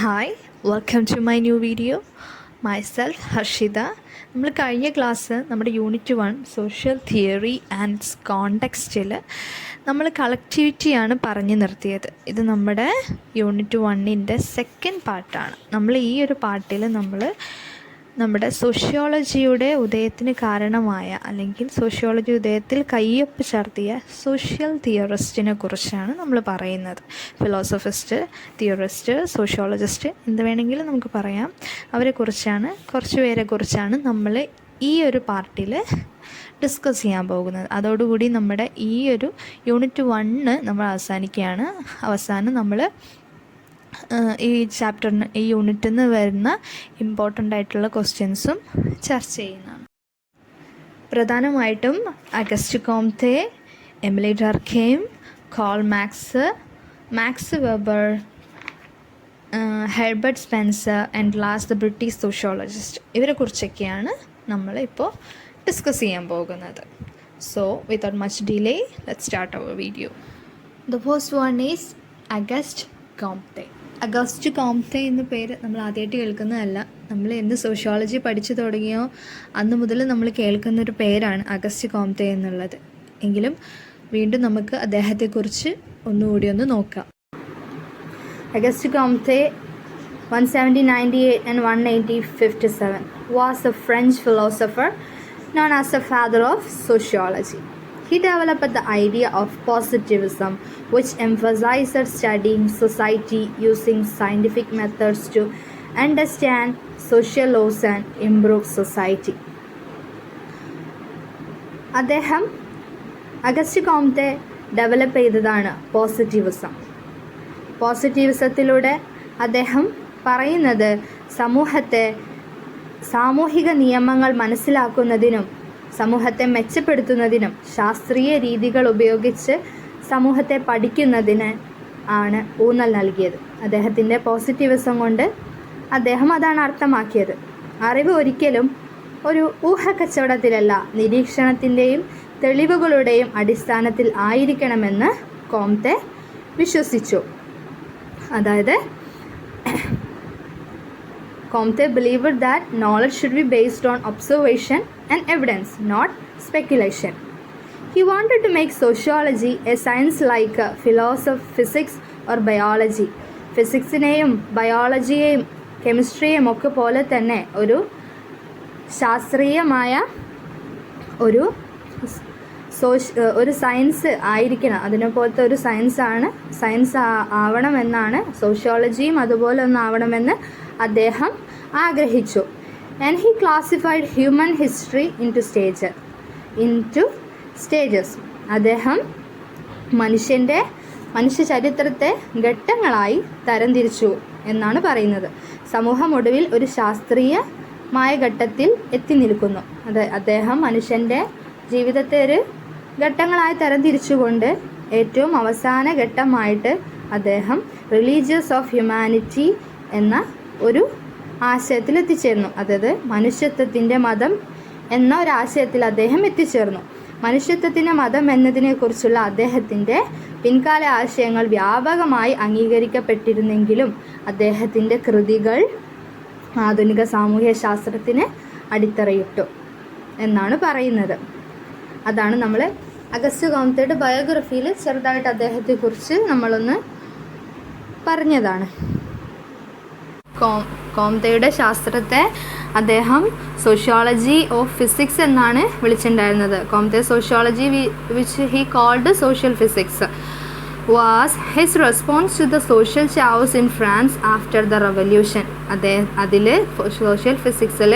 Hi, welcome to my new video. Myself Harshitha. നമ്മൾ കഴിഞ്ഞ class നമ്മുടെ unit 1 social theory and its കോണ്ടെക്സ്റ്റിൽ നമ്മൾ കളക്ടിവിറ്റിയാണ് പറഞ്ഞു നിർത്തിയത്. ഇത് നമ്മുടെ യൂണിറ്റ് 1ൻ്റെ സെക്കൻഡ് പാർട്ടാണ്. നമ്മൾ ഈ ഒരു പാർട്ടിൽ നമ്മുടെ സോഷ്യോളജിയുടെ ഉദയത്തിന് കാരണമായ അല്ലെങ്കിൽ സോഷ്യോളജി ഉദയത്തിൽ കയ്യൊപ്പ് ചാർത്തിയ സോഷ്യൽ തിയറിസ്റ്റിനെ കുറിച്ചാണ് നമ്മൾ പറയുന്നത്. ഫിലോസഫിസ്റ്റ്, തിയറിസ്റ്റ്, സോഷ്യോളജിസ്റ്റ് എന്ത് വേണമെങ്കിലും നമുക്ക് പറയാം. കുറച്ച് പേരെ കുറിച്ചാണ് നമ്മൾ ഈ ഒരു പാർട്ടിൽ ഡിസ്കസ് ചെയ്യാൻ പോകുന്നത്. അതോടുകൂടി നമ്മുടെ ഈ ഒരു യൂണിറ്റ് 1 നമ്മൾ അവസാനിക്കുകയാണ്. അവസാനം നമ്മൾ ഈ ചാപ്റ്ററിന് ഈ യൂണിറ്റിൽ നിന്ന് വരുന്ന ഇമ്പോർട്ടൻ്റ് ആയിട്ടുള്ള ക്വസ്റ്റ്യൻസും ചർച്ച ചെയ്യുന്നതാണ്. പ്രധാനമായിട്ടും Auguste Comte, Emile Durkheim, Karl Max Weber, Herbert Spencer and last the British sociologist, ഇവരെ കുറിച്ചൊക്കെയാണ് നമ്മളിപ്പോൾ ഡിസ്കസ് ചെയ്യാൻ പോകുന്നത്. So without much delay let's start our video. The first one is Auguste Comte. Auguste Comte എന്ന പേര് നമ്മൾ ആദ്യമായിട്ട് കേൾക്കുന്നതല്ല. നമ്മൾ എന്ന് സോഷ്യോളജി പഠിച്ചു തുടങ്ങിയോ അന്ന് മുതൽ നമ്മൾ കേൾക്കുന്നൊരു പേരാണ് അഗസ്റ്റ് കോംതെ എന്നുള്ളത്. എങ്കിലും വീണ്ടും നമുക്ക് അദ്ദേഹത്തെക്കുറിച്ച് ഒന്ന് നോക്കാം. August Comte 1798 and 1857 was a French philosopher known as the father of sociology. He developed the idea of positivism, which emphasized studying society using scientific methods to understand social laws and improve society. August Comte develop ചെയ്തതാണ് positivism. പോസിറ്റിവിസത്തിലൂടെ അദ്ദേഹം പറയുന്നത് സാമൂഹിക നിയമങ്ങൾ മനസ്സിലാക്കുന്നതിനും സമൂഹത്തെ മെച്ചപ്പെടുത്തുന്നതിനും ശാസ്ത്രീയ രീതികൾ ഉപയോഗിച്ച് സമൂഹത്തെ പഠിക്കുന്നതിന് ആണ് ഊന്നൽ നൽകിയത്. അദ്ദേഹത്തിൻ്റെ പോസിറ്റിവിസം കൊണ്ട് അദ്ദേഹം അതാണ് അർത്ഥമാക്കിയത്. അറിവ് ഒരിക്കലും ഒരു ഊഹക്കച്ചവടത്തിലല്ല, നിരീക്ഷണത്തിൻ്റെയും തെളിവുകളുടെയും അടിസ്ഥാനത്തിൽ ആയിരിക്കണമെന്ന് കോംതെ വിശ്വസിച്ചു. അതായത് Comte believed that knowledge should be based on observation and evidence, not speculation. He wanted to make sociology a science like philosophy, physics or biology. ഫിസിക്സിനെയും ബയോളജിയെയും കെമിസ്ട്രിയെയും ഒക്കെ പോലെ തന്നെ ഒരു ശാസ്ത്രീയമായ ഒരു സയൻസ് ആയിരിക്കണം. അതിനെപ്പോലത്തെ ഒരു സയൻസ് ആവണമെന്നാണ് സോഷ്യോളജിയും അതുപോലെ ഒന്നാവണമെന്ന് അദ്ദേഹം ആഗ്രഹിച്ചു. And he classified human history into stages. അദ്ദേഹം മനുഷ്യ ചരിത്രത്തെ ഘട്ടങ്ങളായി തരംതിരിച്ചു എന്നാണ് പറയുന്നത്. സമൂഹം ഒടുവിൽ ഒരു ശാസ്ത്രീയമായ ഘട്ടത്തിൽ എത്തി നിൽക്കുന്നു. അദ്ദേഹം മനുഷ്യൻ്റെ ജീവിതത്തെ ഒരു ഘട്ടങ്ങളായി തരംതിരിച്ചുകൊണ്ട് ഏറ്റവും അവസാന ഘട്ടമായിട്ട് അദ്ദേഹം റിലീജിയസ് ഓഫ് ഹ്യൂമാനിറ്റി എന്ന ഒരു ആശയത്തിൽ എത്തിച്ചേർന്നു. അതായത് മനുഷ്യത്വത്തിൻ്റെ മതം എന്ന ഒരു ആശയത്തിൽ അദ്ദേഹം എത്തിച്ചേർന്നു. മനുഷ്യത്വത്തിൻ്റെ മതം എന്നതിനെക്കുറിച്ചുള്ള അദ്ദേഹത്തിൻ്റെ പിൻകാല ആശയങ്ങൾ വ്യാപകമായി അംഗീകരിക്കപ്പെട്ടിരുന്നെങ്കിലും അദ്ദേഹത്തിൻ്റെ കൃതികൾ ആധുനിക സാമൂഹ്യ ശാസ്ത്രത്തിന് അടിത്തറയിട്ടു എന്നാണ് പറയുന്നത്. അതാണ് നമ്മൾ അഗസ്റ്റ് കോംതെയുടെ ബയോഗ്രഫിയിൽ ചെറുതായിട്ട് അദ്ദേഹത്തെക്കുറിച്ച് നമ്മളൊന്ന് പറഞ്ഞതാണ്. കോംതെയുടെ ശാസ്ത്രത്തെ അദ്ദേഹം സോഷ്യോളജി ഓഫ് ഫിസിക്സ് എന്നാണ് വിളിച്ചിട്ടുണ്ടായിരുന്നത്. Comte sociology which he called social physics was his response to the social chaos in France after the revolution. അതിൽ സോഷ്യൽ ഫിസിക്സിൽ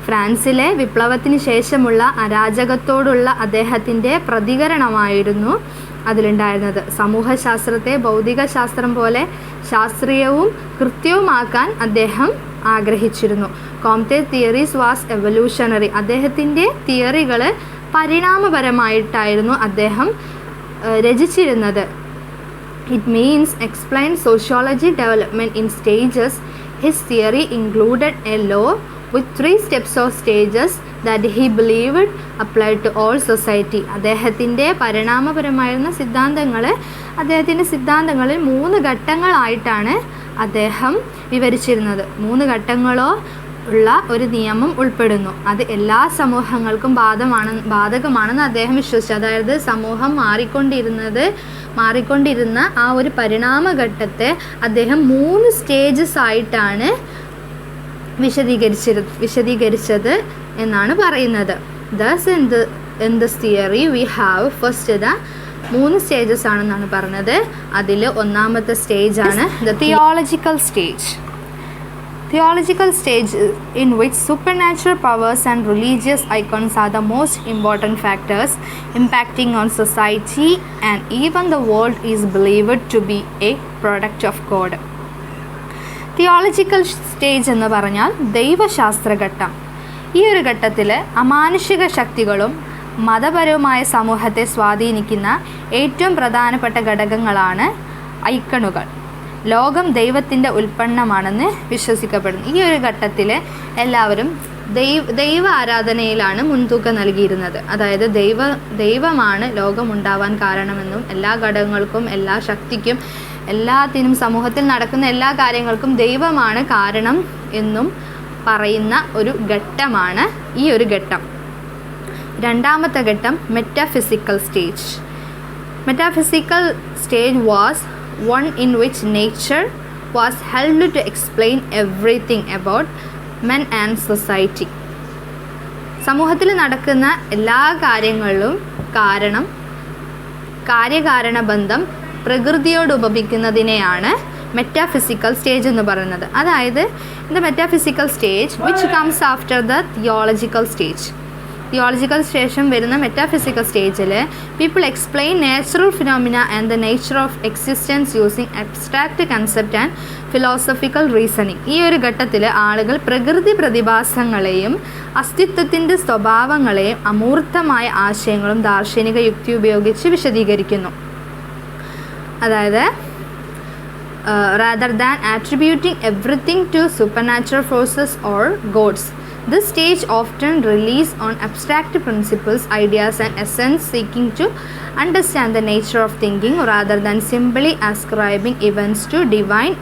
ഫ്രാൻസിലെ വിപ്ലവത്തിന് ശേഷമുള്ള അരാജകത്തോടുള്ള അദ്ദേഹത്തിൻ്റെ പ്രതികരണമായിരുന്നു അതിലുണ്ടായിരുന്നത്. സമൂഹശാസ്ത്രത്തെ ഭൗതികശാസ്ത്രം പോലെ ശാസ്ത്രീയവും കൃത്യവുമാക്കാൻ അദ്ദേഹം ആഗ്രഹിച്ചിരുന്നു. Comte theories was evolutionary. അദ്ദേഹത്തിൻ്റെ തിയറികൾ പരിണാമപരമായിട്ടായിരുന്നു അദ്ദേഹം രചിച്ചിരുന്നത്. It means explain sociology development in stages. His theory included a law with 3 steps or stages that he believed applied to all society. അദ്ദേഹത്തിൻ്റെ പരിണാമപരമായിരുന്ന സിദ്ധാന്തങ്ങളിൽ 3 ഘട്ടങ്ങളായിട്ടാണ് അദ്ദേഹം വിവരിച്ചിരുന്നത്. 3 ഘട്ടങ്ങളോ ഉള്ള ഒരു നിയമം ഉൾപ്പെടുന്നു. അത് എല്ലാ സമൂഹങ്ങൾക്കും ബാധകമാണെന്ന് അദ്ദേഹം വിശ്വസിച്ചു. അതായത് സമൂഹം മാറിക്കൊണ്ടിരുന്ന ആ ഒരു പരിണാമഘട്ടത്തെ അദ്ദേഹം 3 സ്റ്റേജസ് ആയിട്ടാണ് വിശദീകരിച്ചത് എന്നാണ് പറയുന്നത്. Thus in this theory we have first 3 stages ആണെന്നാണ് പറഞ്ഞത്. അതിൽ ഒന്നാമത്തെ സ്റ്റേജ് ആണ് the theological stage. Theological stage in which supernatural powers and religious icons are the most important factors impacting on society and even the world is believed to be a product of God. Theological stage എന്ന് പറഞ്ഞാൽ ദൈവശാസ്ത്രഘട്ടം. ഈ ഒരു ഘട്ടത്തിൽ അമാനുഷിക ശക്തികളും മതപരവുമായ സമൂഹത്തെ സ്വാധീനിക്കുന്ന ഏറ്റവും പ്രധാനപ്പെട്ട ഘടകങ്ങളാണ് ഐക്കണുകൾ. ലോകം ദൈവത്തിൻ്റെ ഉൽപ്പന്നമാണെന്ന് വിശ്വസിക്കപ്പെടുന്നു. ഈ ഒരു ഘട്ടത്തിൽ എല്ലാവരും ദൈവ ആരാധനയിലാണ് മുൻതൂക്കം നൽകിയിരുന്നത്. അതായത് ദൈവമാണ് ലോകമുണ്ടാവാൻ കാരണമെന്നും എല്ലാ ഘടകങ്ങൾക്കും എല്ലാ ശക്തിക്കും എല്ലാത്തിനും സമൂഹത്തിൽ നടക്കുന്ന എല്ലാ കാര്യങ്ങൾക്കും ദൈവമാണ് കാരണം എന്നും പറയുന്ന ഒരു ഘട്ടമാണ് ഈ ഒരു ഘട്ടം. രണ്ടാമത്തെ ഘട്ടം metaphysical stage. Metaphysical stage was one in which nature was held to explain everything about men and society. സമൂഹത്തിൽ നടക്കുന്ന എല്ലാ കാര്യങ്ങളിലും കാര്യകാരണ ബന്ധം പ്രകൃതിയോട് ഉപമിക്കുന്നതിനെയാണ് മെറ്റാഫിസിക്കൽ സ്റ്റേജ് എന്ന് പറയുന്നത്. അതായത് the metaphysical stage which comes after the theological stage. Theological ശേഷം വരുന്ന മെറ്റാഫിസിക്കൽ സ്റ്റേജിൽ people explain natural phenomena and the nature of existence using abstract concept and philosophical reasoning. ഈ ഒരു ഘട്ടത്തിൽ ആളുകൾ പ്രകൃതി പ്രതിഭാസങ്ങളെയും അസ്തിത്വത്തിൻ്റെ സ്വഭാവങ്ങളെയും അമൂർത്തമായ ആശയങ്ങളും ദാർശനിക യുക്തി ഉപയോഗിച്ച് വിശദീകരിക്കുന്നു. അതായത് rather than attributing everything to supernatural forces or gods. This stage often relies on abstract principles, ideas and essence, seeking to understand the nature of thinking rather than simply ascribing events to divine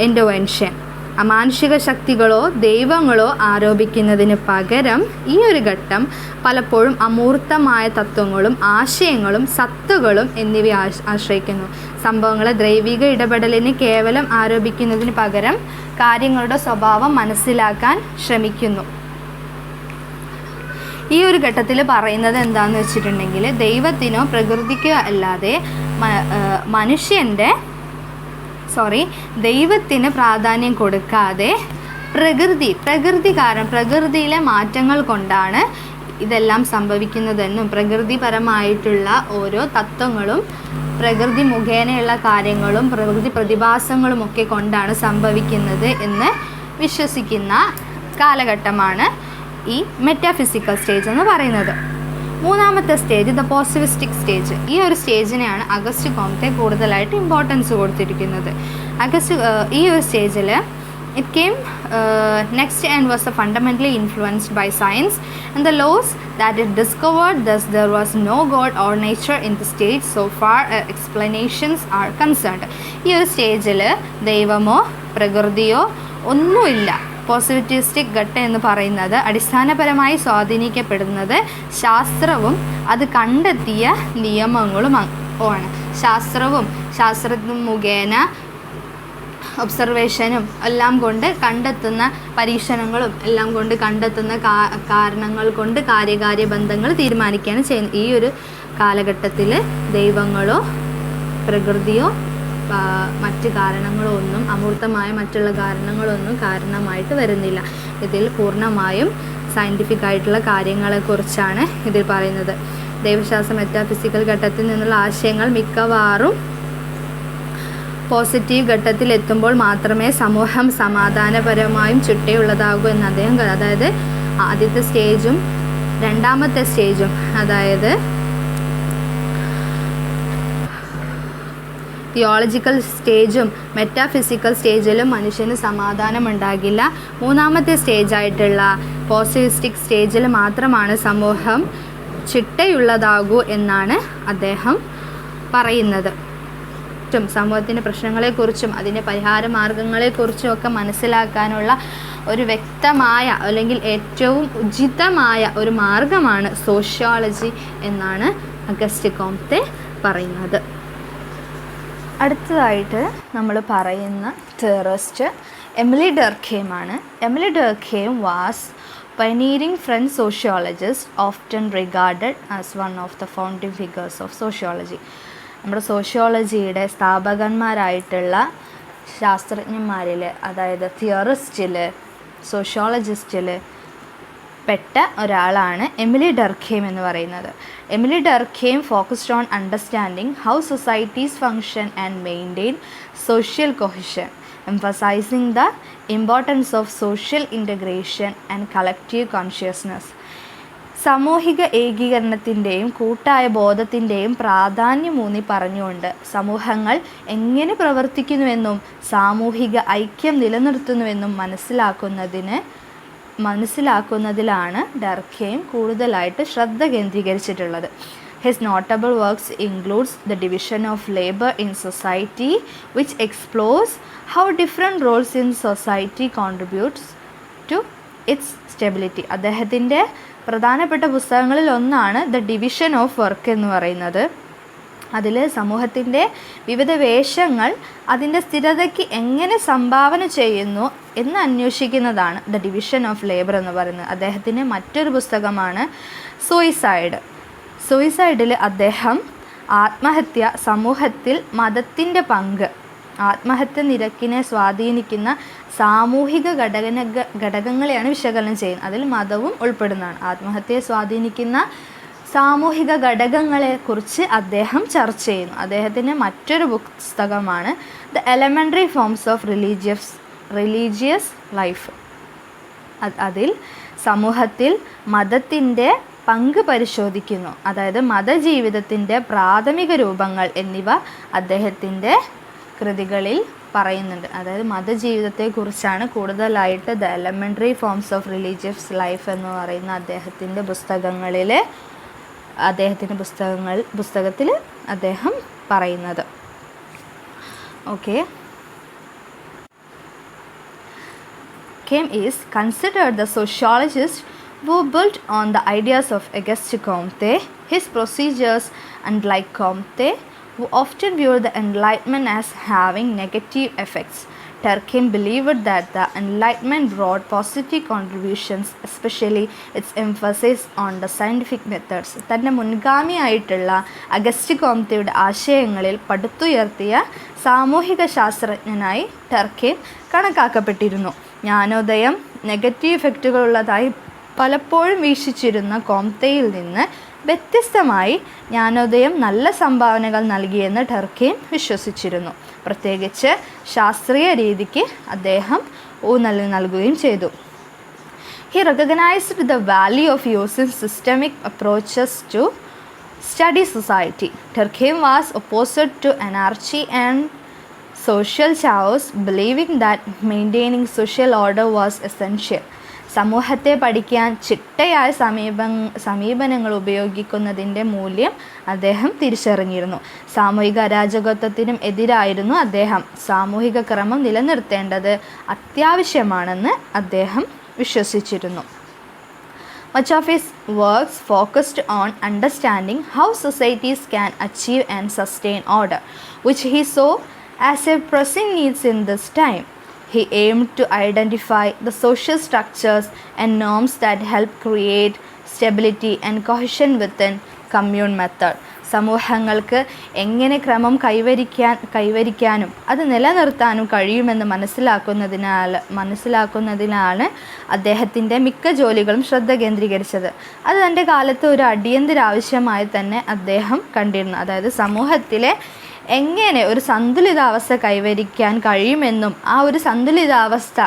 intervention. അമാനുഷിക ശക്തികളോ ദൈവങ്ങളോ ആരോപിക്കുന്നതിന് പകരം ഈ ഒരു ഘട്ടം പലപ്പോഴും അമൂർത്തമായ തത്വങ്ങളും ആശയങ്ങളും സത്തുകളും എന്നിവയെ ആശ്രയിക്കുന്നു. സംഭവങ്ങളെ ദൈവിക ഇടപെടലിന് കേവലം ആരോപിക്കുന്നതിന് പകരം കാര്യങ്ങളുടെ സ്വഭാവം മനസ്സിലാക്കാൻ ശ്രമിക്കുന്നു. ഈ ഒരു ഘട്ടത്തിൽ പറയുന്നത് എന്താണെന്ന് വെച്ചിട്ടുണ്ടെങ്കിൽ ദൈവത്തിനോ പ്രകൃതിക്കോ അല്ലാതെ ദൈവത്തിന് പ്രാധാന്യം കൊടുക്കാതെ പ്രകൃതിയിലെ മാറ്റങ്ങൾ കൊണ്ടാണ് ഇതെല്ലാം സംഭവിക്കുന്നതെന്നും പ്രകൃതിപരമായിട്ടുള്ള ഓരോ തത്വങ്ങളും പ്രകൃതി മുഖേനയുള്ള കാര്യങ്ങളും പ്രകൃതി പ്രതിഭാസങ്ങളും ഒക്കെ കൊണ്ടാണ് സംഭവിക്കുന്നത് എന്ന് വിശ്വസിക്കുന്ന കാലഘട്ടമാണ് ഈ മെറ്റാഫിസിക്കൽ സ്റ്റേജ് എന്ന് പറയുന്നത്. മൂന്നാമത്തെ സ്റ്റേജ് ദ പോസിറ്റിവിസ്റ്റിക് സ്റ്റേജ്. ഈ ഒരു സ്റ്റേജിനെയാണ് അഗസ്റ്റ് കോംതെ കൂടുതലായിട്ട് ഇമ്പോർട്ടൻസ് കൊടുത്തിരിക്കുന്നത്. ഈ ഒരു സ്റ്റേജിൽ it came next and was fundamentally influenced by science and the laws that it discovered. Thus there was no god or nature in the stage so far explanations are concerned. ഈ ഒരു സ്റ്റേജിൽ ദൈവമോ പ്രകൃതിയോ ഒന്നുമില്ല. Positivistic ഘട്ടം എന്ന് പറയുന്നത് അടിസ്ഥാനപരമായി സ്വാധീനിക്കപ്പെടുന്നത് ശാസ്ത്രവും അത് കണ്ടെത്തിയ നിയമങ്ങളും ആണ്. ശാസ്ത്രം മുഖേന ഒബ്സർവേഷനും എല്ലാം കൊണ്ട് കണ്ടെത്തുന്ന പരീക്ഷണങ്ങളും എല്ലാം കൊണ്ട് കണ്ടെത്തുന്ന കാരണങ്ങൾ കൊണ്ട് കാര്യകാര്യ ബന്ധങ്ങൾ തീരുമാനിക്കുകയാണ് ചെയ്യുന്നത്. ഈ ഒരു കാലഘട്ടത്തിൽ ദൈവങ്ങളോ പ്രകൃതിയോ മറ്റ് കാരണങ്ങളോ ഒന്നും അമൂർത്തമായ മറ്റുള്ള കാരണങ്ങളൊന്നും കാരണമായിട്ട് വരുന്നില്ല. ഇതിൽ പൂർണ്ണമായും സയൻറ്റിഫിക് ആയിട്ടുള്ള കാര്യങ്ങളെക്കുറിച്ചാണ് ഇതിൽ പറയുന്നത്. ദൈവശാസ്ത്ര മെറ്റാഫിസിക്കൽ ഘട്ടത്തിൽ നിന്നുള്ള ആശയങ്ങൾ മിക്കവാറും പോസിറ്റീവ് ഘട്ടത്തിൽ എത്തുമ്പോൾ മാത്രമേ സമൂഹം സമാധാനപരമായും ചിട്ടയുള്ളതാകൂ എന്ന് അദ്ദേഹം, അതായത് ആദ്യത്തെ സ്റ്റേജും രണ്ടാമത്തെ സ്റ്റേജും, അതായത് തിയോളജിക്കൽ സ്റ്റേജും മെറ്റാഫിസിക്കൽ സ്റ്റേജിലും മനുഷ്യന് സമാധാനം ഉണ്ടാകില്ല. മൂന്നാമത്തെ സ്റ്റേജായിട്ടുള്ള പോസിറ്റിവിസ്റ്റിക് സ്റ്റേജിൽ മാത്രമാണ് സമൂഹം ചിട്ടയുള്ളതാകൂ എന്നാണ് അദ്ദേഹം പറയുന്നത്. കറക്റ്റും സമൂഹത്തിൻ്റെ പ്രശ്നങ്ങളെക്കുറിച്ചും അതിൻ്റെ പരിഹാര മാർഗങ്ങളെക്കുറിച്ചും ഒക്കെ മനസ്സിലാക്കാനുള്ള ഒരു വ്യക്തമായ അല്ലെങ്കിൽ ഏറ്റവും ഉചിതമായ ഒരു മാർഗമാണ് സോഷ്യോളജി എന്നാണ് അഗസ്റ്റ് കോംതെ പറയുന്നത്. അടുത്തതായിട്ട് നമ്മൾ പറയുന്ന തിയറിസ്റ്റ് എമിലി ഡർഖെയിം ആണ്. Emile Durkheim was pioneering French sociologist, often regarded as one of the founding figures of sociology. നമ്മുടെ സോഷ്യോളജിയുടെ സ്ഥാപകന്മാരായിട്ടുള്ള ശാസ്ത്രജ്ഞന്മാരിൽ, അതായത് തിയറിസ്റ്റിൽ, സോഷ്യോളജിസ്റ്റിൽ പെട്ട ഒരാളാണ് എമിലി ഡർഖെയിം എന്ന് പറയുന്നത്. Emile Durkheim focused on understanding how societies function and maintain social cohesion, emphasizing the importance of social integration and collective consciousness. സാമൂഹിക ഏകീകരണത്തിൻ്റെയും കൂട്ടായ ബോധത്തിൻ്റെയും പ്രാധാന്യമൂന്നി പറഞ്ഞുകൊണ്ട് സമൂഹങ്ങൾ എങ്ങനെ പ്രവർത്തിക്കുന്നുവെന്നും സാമൂഹിക ഐക്യം നിലനിർത്തുന്നുവെന്നും മനസ്സിലാക്കുന്നതിലാണ് ഡർഖെയിം കൂടുതലായിട്ട് ശ്രദ്ധ കേന്ദ്രീകരിച്ചിട്ടുള്ളത്. His notable works includes The Division of Labor in Society, which explores how different roles in society contributes to its stability. അദ്ദേഹത്തിൻ്റെ പ്രധാനപ്പെട്ട പുസ്തകങ്ങളിൽ ഒന്നാണ് ദ ഡിവിഷൻ ഓഫ് വർക്ക് എന്ന് പറയുന്നത്. അതിൽ സമൂഹത്തിൻ്റെ വിവിധ വേഷങ്ങൾ അതിൻ്റെ സ്ഥിരതയ്ക്ക് എങ്ങനെ സംഭാവന ചെയ്യുന്നു എന്ന് അന്വേഷിക്കുന്നതാണ് ദ ഡിവിഷൻ ഓഫ് ലേബർ എന്ന് പറയുന്നത്. അദ്ദേഹത്തിൻ്റെ മറ്റൊരു പുസ്തകമാണ് സൂയിസൈഡിൽ അദ്ദേഹം ആത്മഹത്യ, സമൂഹത്തിൽ മതത്തിൻ്റെ പങ്ക്, ആത്മഹത്യ നിരക്കിനെ സ്വാധീനിക്കുന്ന സാമൂഹിക ഘടകങ്ങളെയാണ് വിശകലനം ചെയ്യുന്നത്. അതിൽ മതവും ഉൾപ്പെടുന്നതാണ്. ആത്മഹത്യയെ സ്വാധീനിക്കുന്ന സാമൂഹിക ഘടകങ്ങളെക്കുറിച്ച് അദ്ദേഹം ചർച്ച ചെയ്യുന്നു. അദ്ദേഹത്തിൻ്റെ മറ്റൊരു പുസ്തകമാണ് the elementary forms of religious life. അതിൽ സമൂഹത്തിൽ മതത്തിൻ്റെ പങ്ക് പരിശോധിക്കുന്നു. അതായത് മതജീവിതത്തിൻ്റെ പ്രാഥമിക രൂപങ്ങൾ എന്നിവ അദ്ദേഹത്തിൻ്റെ കൃതികളിൽ പറയുന്നുണ്ട്. അതായത് മതജീവിതത്തെക്കുറിച്ചാണ് കൂടുതലായിട്ട് the elementary forms of religious life എന്ന് പറയുന്ന പുസ്തകത്തിൽ അദ്ദേഹം പറയുന്നത്. Okay, Durkheim is considered the sociologist who built on the ideas of Auguste Comte. His procedures, unlike Comte, who often viewed the Enlightenment as having negative effects, Durkheim believed that the Enlightenment brought positive contributions, especially its emphasis on the scientific methods. തൻ്റെ മുൻഗാമിയായിട്ടുള്ള August കോംതെയുടെ ആശയങ്ങളിൽ പടുത്തുയർത്തിയ സാമൂഹിക ശാസ്ത്രജ്ഞനായി ഡർഖെയിം കണക്കാക്കപ്പെട്ടിരുന്നു. Jnanodayam negative ഇഫക്റ്റുകളുള്ളതായി പലപ്പോഴും വീക്ഷിച്ചിരുന്ന കോംതെയിൽ നിന്ന് വ്യത്യസ്തമായി ജ്ഞാനോദയം നല്ല സംഭാവനകൾ നൽകിയെന്ന് ഡർഖെയിം വിശ്വസിച്ചിരുന്നു. പ്രത്യേകിച്ച് ശാസ്ത്രീയ രീതിക്ക് അദ്ദേഹം ഊന്നൽ നൽകുകയും ചെയ്തു. He recognized the value of using systemic approaches to study society. Durkheim was opposed to anarchy and social chaos, believing that maintaining social order was essential. സമൂഹത്തെ പഠിക്കാൻ ചിട്ടയായ സമീപനങ്ങൾ ഉപയോഗിക്കുന്നതിൻ്റെ മൂല്യം അദ്ദേഹം തിരിച്ചറിഞ്ഞിരുന്നു. സാമൂഹിക അരാജകത്വത്തിനും എതിരായിരുന്നു അദ്ദേഹം. സാമൂഹിക ക്രമം നിലനിർത്തേണ്ടത് അത്യാവശ്യമാണെന്ന് അദ്ദേഹം വിശ്വസിച്ചിരുന്നു. Much of his works focused on understanding how societies can achieve and sustain order, which he saw as a pressing need in this time. He aimed to identify the social structures and norms that help create stability and cohesion within commune method. സമൂഹങ്ങൾക്ക് എങ്ങനെ ക്രമം കൈവരിക്കാനും അത് നിലനിർത്താനും കഴിയുമെന്ന് മനസ്സിലാക്കുന്നതിനാണ് അദ്ദേഹത്തിൻ്റെ മിക്ക ജോലികളും ശ്രദ്ധ കേന്ദ്രീകരിച്ചത്. അത് തൻ്റെ കാലത്ത് ഒരു അടിയന്തര ആവശ്യമായി തന്നെ അദ്ദേഹം കണ്ടിരുന്നു. അതായത് സമൂഹത്തിലെ എങ്ങനെ ഒരു സന്തുലിതാവസ്ഥ കൈവരിക്കാൻ കഴിയുമെന്നും ആ ഒരു സന്തുലിതാവസ്ഥ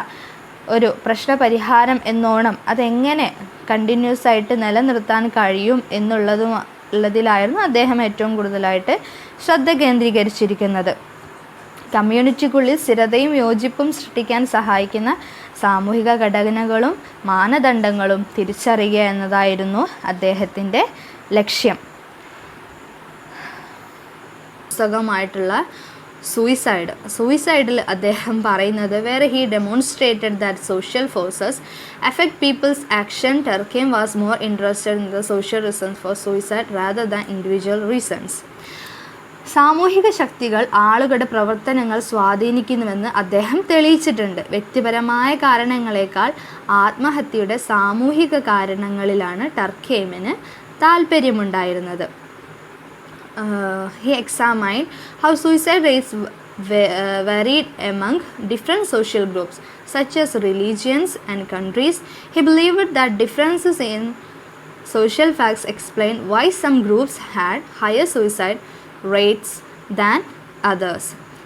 ഒരു പ്രശ്നപരിഹാരം എന്നോണം അതെങ്ങനെ കണ്ടിന്യൂസ് ആയിട്ട് നിലനിർത്താൻ കഴിയും എന്നുള്ളതിലായിരുന്നു അദ്ദേഹം ഏറ്റവും കൂടുതലായിട്ട് ശ്രദ്ധ കേന്ദ്രീകരിച്ചിരിക്കുന്നത്. കമ്മ്യൂണിറ്റിക്കുള്ളിൽ സ്ഥിരതയും യോജിപ്പും സൃഷ്ടിക്കാൻ സഹായിക്കുന്ന സാമൂഹിക ഘടനകളും മാനദണ്ഡങ്ങളും തിരിച്ചറിയുക എന്നതായിരുന്നു അദ്ദേഹത്തിൻ്റെ ലക്ഷ്യം. പുസ്തകമായിട്ടുള്ള സൂയിസൈഡിൽ അദ്ദേഹം പറയുന്നത് where he demonstrated that social forces affect people's action. Durkheim was more interested in the social reasons for suicide rather than individual reasons. സാമൂഹിക ശക്തികൾ ആളുകളുടെ പ്രവർത്തനങ്ങൾ സ്വാധീനിക്കുന്നുവെന്ന് അദ്ദേഹം തെളിയിച്ചിട്ടുണ്ട്. വ്യക്തിപരമായ കാരണങ്ങളെക്കാൾ ആത്മഹത്യയുടെ സാമൂഹിക കാരണങ്ങളിലാണ് ടർക്കെയിമിന് താല്പര്യമുണ്ടായിരുന്നത്. He examined how suicide rates varied among different social groups, such as religions and countries. He believed that differences in social facts explain why some groups had higher suicide rates than others.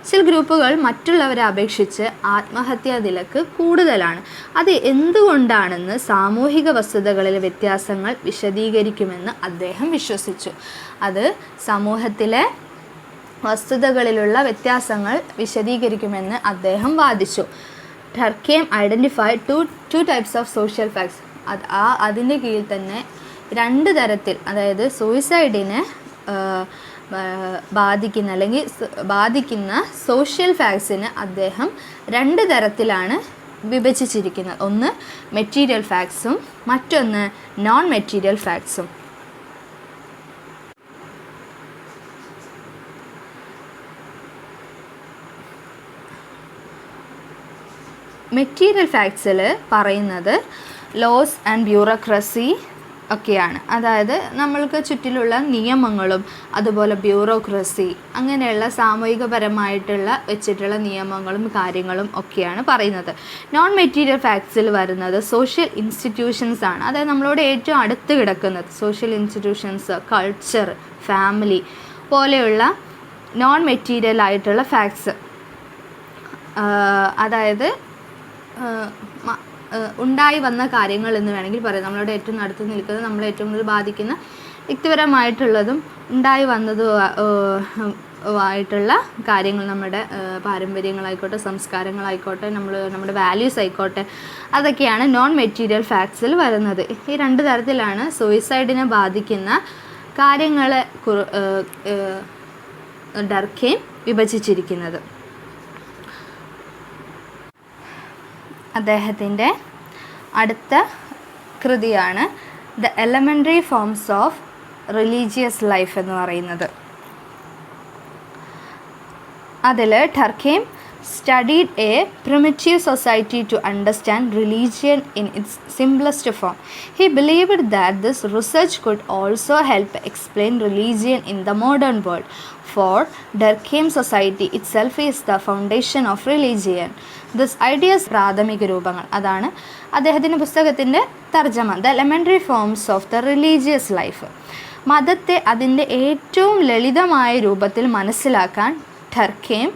ചില ഗ്രൂപ്പുകൾ മറ്റുള്ളവരെ അപേക്ഷിച്ച് ആത്മഹത്യാ നിരക്ക് കൂടുതലാണ്. അത് എന്തുകൊണ്ടാണെന്ന് സാമൂഹിക വസ്തുതകളിലെ വ്യത്യാസങ്ങൾ വിശദീകരിക്കുമെന്ന് അദ്ദേഹം വിശ്വസിച്ചു. അത് സമൂഹത്തിലെ വസ്തുതകളിലുള്ള വ്യത്യാസങ്ങൾ വിശദീകരിക്കുമെന്ന് അദ്ദേഹം വാദിച്ചു. Durkheim identified two types of social facts. അതിൻ്റെ കീഴിൽ തന്നെ 2 തരത്തിൽ, അതായത് സൂയിസൈഡിനെ ബാധിക്കുന്ന സോഷ്യൽ ഫാക്ട്സിന് അദ്ദേഹം 2 തരത്തിലാണ് വിഭജിച്ചിരിക്കുന്നത്. ഒന്ന് മെറ്റീരിയൽ ഫാക്ട്സും മറ്റൊന്ന് നോൺ മെറ്റീരിയൽ ഫാക്ട്സും. മെറ്റീരിയൽ ഫാക്ട്സിൽ പറയുന്നത് ലോസ് ആൻഡ് ബ്യൂറോക്രസി ഒക്കെയാണ്. അതായത് നമ്മൾക്ക് ചുറ്റിലുള്ള നിയമങ്ങളും അതുപോലെ ബ്യൂറോക്രസി അങ്ങനെയുള്ള സാമൂഹികപരമായിട്ടുള്ള വെച്ചിട്ടുള്ള നിയമങ്ങളും കാര്യങ്ങളും ഒക്കെയാണ് പറയുന്നത്. നോൺ മെറ്റീരിയൽ ഫാക്ട്സിൽ വരുന്നത് സോഷ്യൽ ഇൻസ്റ്റിറ്റ്യൂഷൻസ് ആണ്. അതായത് നമ്മളോട് ഏറ്റവും അടുത്ത് കിടക്കുന്നത് സോഷ്യൽ ഇൻസ്റ്റിറ്റ്യൂഷൻസ്, കൾച്ചർ, ഫാമിലി പോലെയുള്ള നോൺ മെറ്റീരിയൽ ആയിട്ടുള്ള ഫാക്ട്സ്. അതായത് ഉണ്ടായി വന്ന കാര്യങ്ങൾ എന്ന് വേണമെങ്കിൽ പറയാം. നമ്മളോട് ഏറ്റവും അടുത്ത് നിൽക്കുന്നത്, നമ്മളെ ഏറ്റവും കൂടുതൽ ബാധിക്കുന്ന വ്യക്തിപരമായിട്ടുള്ളതും ഉണ്ടായി വന്നതുമായിട്ടുള്ള കാര്യങ്ങൾ, നമ്മുടെ പാരമ്പര്യങ്ങളായിക്കോട്ടെ, സംസ്കാരങ്ങളായിക്കോട്ടെ, നമ്മുടെ വാല്യൂസ് ആയിക്കോട്ടെ, അതൊക്കെയാണ് നോൺ മെറ്റീരിയൽ ഫാക്ട്സിൽ വരുന്നത്. ഈ 2 തരത്തിലാണ് സൂയിസൈഡിനെ ബാധിക്കുന്ന കാര്യങ്ങളെ ഡർക്കെയിം വിഭജിച്ചിരിക്കുന്നത്. അദ്ദേഹത്തിൻ്റെ അടുത്ത കൃതിയാണ് the elementary forms of religious life എന്ന് പറയുന്നത്. അതിൽ ടർക്കെയിം studied a primitive society to understand religion in its simplest form. He believed that this research could also help explain religion in the modern world. For Durkheim, society itself is the foundation of religion. This ideas പ്രാഥമിക രൂപങ്ങൾ, അതാണ് അദ്ദേഹത്തിൻ്റെ പുസ്തകത്തിൻ്റെ തർജ്ജമ. The elementary forms of the religious life. മതത്തെ അതിൻ്റെ ഏറ്റവും ലളിതമായ രൂപത്തിൽ മനസ്സിലാക്കാൻ ടർക്കെയിം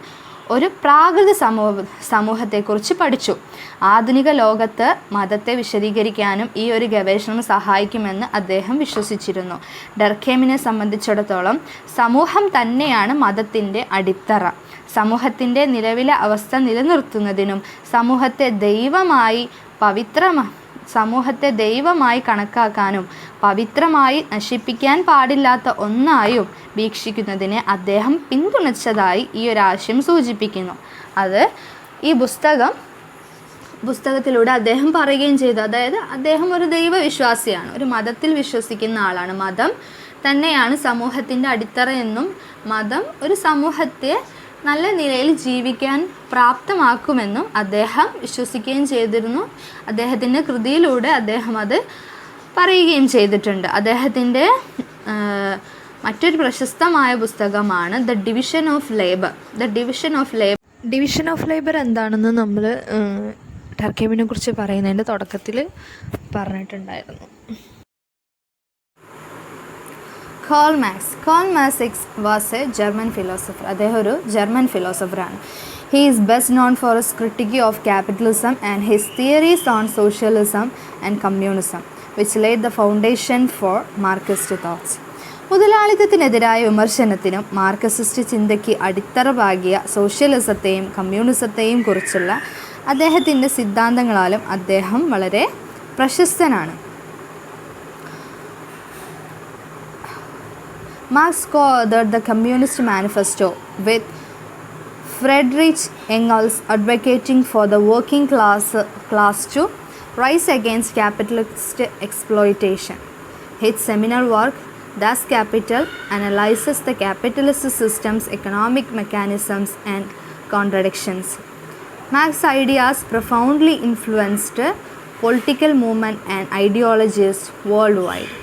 ഒരു പ്രാകൃത സമൂഹത്തെക്കുറിച്ച് പഠിച്ചു. ആധുനിക ലോകത്ത് മതത്തെ വിശദീകരിക്കാനും ഈ ഒരു ഗവേഷണം സഹായിക്കുമെന്ന് അദ്ദേഹം വിശ്വസിച്ചിരുന്നു. ഡർക്കെയിമിനെ സംബന്ധിച്ചിടത്തോളം സമൂഹം തന്നെയാണ് മതത്തിൻ്റെ അടിത്തറ. സമൂഹത്തിൻ്റെ നിലവിലെ അവസ്ഥ നിലനിർത്തുന്നതിനും സമൂഹത്തെ ദൈവമായി കണക്കാക്കാനും പവിത്രമായി നശിപ്പിക്കാൻ പാടില്ലാത്ത ഒന്നായും വീക്ഷിക്കുന്നതിനെ അദ്ദേഹം പിന്തുണച്ചതായി ഈ ഒരു ആശയം സൂചിപ്പിക്കുന്നു. അത് ഈ പുസ്തകത്തിലൂടെ അദ്ദേഹം പറയുകയും ചെയ്തു. അതായത് അദ്ദേഹം ഒരു ദൈവവിശ്വാസിയാണ്, ഒരു മതത്തിൽ വിശ്വസിക്കുന്ന ആളാണ്. മതം തന്നെയാണ് സമൂഹത്തിൻ്റെ അടിത്തറ എന്നും മതം ഒരു സമൂഹത്തെ നല്ല നിലയിൽ ജീവിക്കാൻ പ്രാപ്തമാക്കുമെന്നും അദ്ദേഹം വിശ്വസിക്കുകയും ചെയ്തിരുന്നു. അദ്ദേഹത്തിൻ്റെ കൃതിയിലൂടെ അദ്ദേഹം അത് പറയുകയും ചെയ്തിട്ടുണ്ട്. അദ്ദേഹത്തിൻ്റെ മറ്റൊരു പ്രശസ്തമായ പുസ്തകമാണ് the division of labour. Division of labour എന്താണെന്ന് നമ്മൾ ടർക്കെയിമിനെ കുറിച്ച് പറയുന്നതിൻ്റെ തുടക്കത്തിൽ പറഞ്ഞിട്ടുണ്ടായിരുന്നു. Karl Marx was a German philosopher. അദ്ദേഹം ഒരു German ഫിലോസഫറാണ്. He is best known for his critique of capitalism and his theories on socialism and communism, which laid the foundation for Marxist thoughts. മുതലാളിത്തത്തിനെതിരായ വിമർശനത്തിനും മാർക്സിസ്റ്റ് ചിന്തയ്ക്ക് അടിത്തറ പാകിയ സോഷ്യലിസത്തെയും കമ്മ്യൂണിസത്തെയും കുറിച്ചുള്ള അദ്ദേഹത്തിൻ്റെ സിദ്ധാന്തങ്ങളാലും അദ്ദേഹം വളരെ പ്രശസ്തനാണ്. Marx co-authored the Communist Manifesto with Friedrich Engels advocating for the working class to rise against capitalist exploitation. His seminal work, Das Kapital, analyzes the capitalist system's economic mechanisms and contradictions. Marx's ideas profoundly influenced political movement and ideologies worldwide,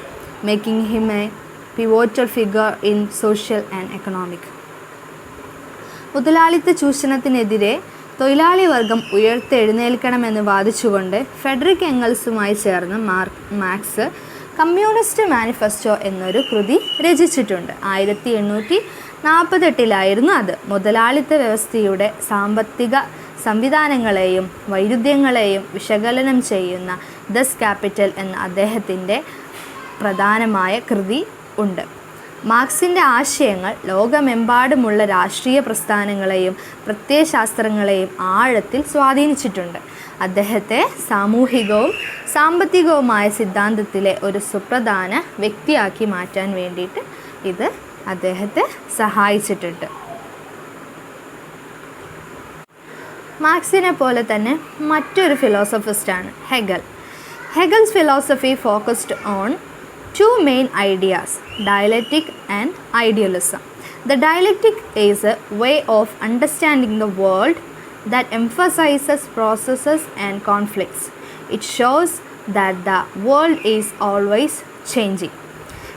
making him a pivotal figure in social and economic. മുതലാളിത്ത ചൂഷണത്തിനെതിരെ തൊഴിലാളി വർഗം ഉയർത്തെഴുന്നേൽക്കണമെന്ന് വാദിച്ചുകൊണ്ട് Frederick എംഗൽസുമായി ചേർന്ന് marks communist manifesto എന്നൊരു കൃതി രചിച്ചിട്ടുണ്ട്. 1848 അത്. മുതലാളിത്ത വ്യവസ്ഥയുടെ സാമ്പത്തിക സംവിധാനങ്ങളെയും വൈരുദ്ധ്യങ്ങളെയും വിശകലനം ചെയ്യുന്ന ദസ് ക്യാപിറ്റൽ എന്ന അദ്ദേഹത്തിൻ്റെ പ്രധാനമായ കൃതി ഉണ്ട്. മാർക്സിൻ്റെ ആശയങ്ങൾ ലോകമെമ്പാടുമുള്ള രാഷ്ട്രീയ പ്രസ്ഥാനങ്ങളെയും പ്രത്യയശാസ്ത്രങ്ങളെയും ആഴത്തിൽ സ്വാധീനിച്ചിട്ടുണ്ട്. അദ്ദേഹത്തെ സാമൂഹികവും സാമ്പത്തികവുമായ സിദ്ധാന്തത്തിലെ ഒരു സുപ്രധാന വ്യക്തിയാക്കി മാറ്റാൻ വേണ്ടിയിട്ട് ഇത് അദ്ദേഹത്തെ സഹായിച്ചിട്ടുണ്ട്. മാർക്സിനെ പോലെ തന്നെ മറ്റൊരു ഫിലോസഫിസ്റ്റാണ് Hegel. Hegel's philosophy focused on two main ideas, dialectic and idealism. The dialectic is a way of understanding the world that emphasizes processes and conflicts. It shows that the world is always changing.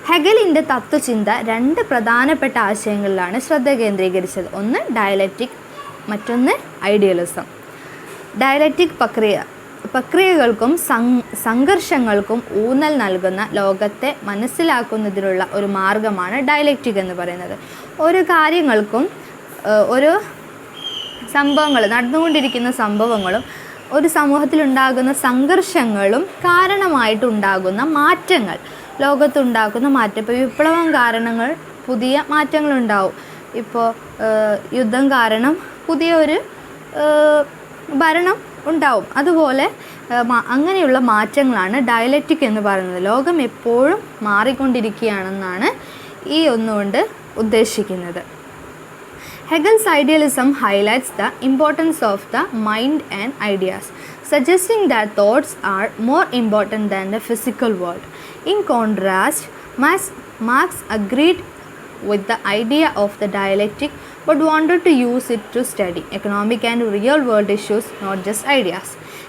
ഹെഗലിൻ്റെ തത്വചിന്ത രണ്ട് പ്രധാനപ്പെട്ട ആശയങ്ങളിലാണ് ശ്രദ്ധ കേന്ദ്രീകരിച്ചത്. ഒന്ന് dialectic, മറ്റൊന്ന് idealism. Dialectic പ്രക്രിയകൾക്കും സംഘർഷങ്ങൾക്കും ഊന്നൽ നൽകുന്ന ലോകത്തെ മനസ്സിലാക്കുന്നതിനുള്ള ഒരു മാർഗമാണ് ഡയലക്റ്റിക് എന്ന് പറയുന്നത്. ഓരോ കാര്യങ്ങൾക്കും ഓരോ നടന്നുകൊണ്ടിരിക്കുന്ന സംഭവങ്ങളും ഒരു സമൂഹത്തിലുണ്ടാകുന്ന സംഘർഷങ്ങളും കാരണമായിട്ടുണ്ടാകുന്ന മാറ്റങ്ങൾ, ലോകത്തുണ്ടാക്കുന്ന മാറ്റം. ഇപ്പോൾ വിപ്ലവം കാരണങ്ങൾ പുതിയ മാറ്റങ്ങളുണ്ടാവും. ഇപ്പോൾ യുദ്ധം കാരണം പുതിയ ഒരു ഭരണം ഉണ്ടാവും. അതുപോലെ അങ്ങനെയുള്ള മാറ്റങ്ങളാണ് ഡയലക്റ്റിക് എന്ന് പറയുന്നത്. ലോകം എപ്പോഴും മാറിക്കൊണ്ടിരിക്കുകയാണെന്നാണ് ഈ ഒന്നുകൊണ്ട് ഉദ്ദേശിക്കുന്നത്. Hegel's idealism highlights the importance of the mind and ideas, suggesting that thoughts are more important than the physical world. In contrast, Marx agreed with the idea of the dialectic but wanted to use it to study economic and real world issues, not just ideas.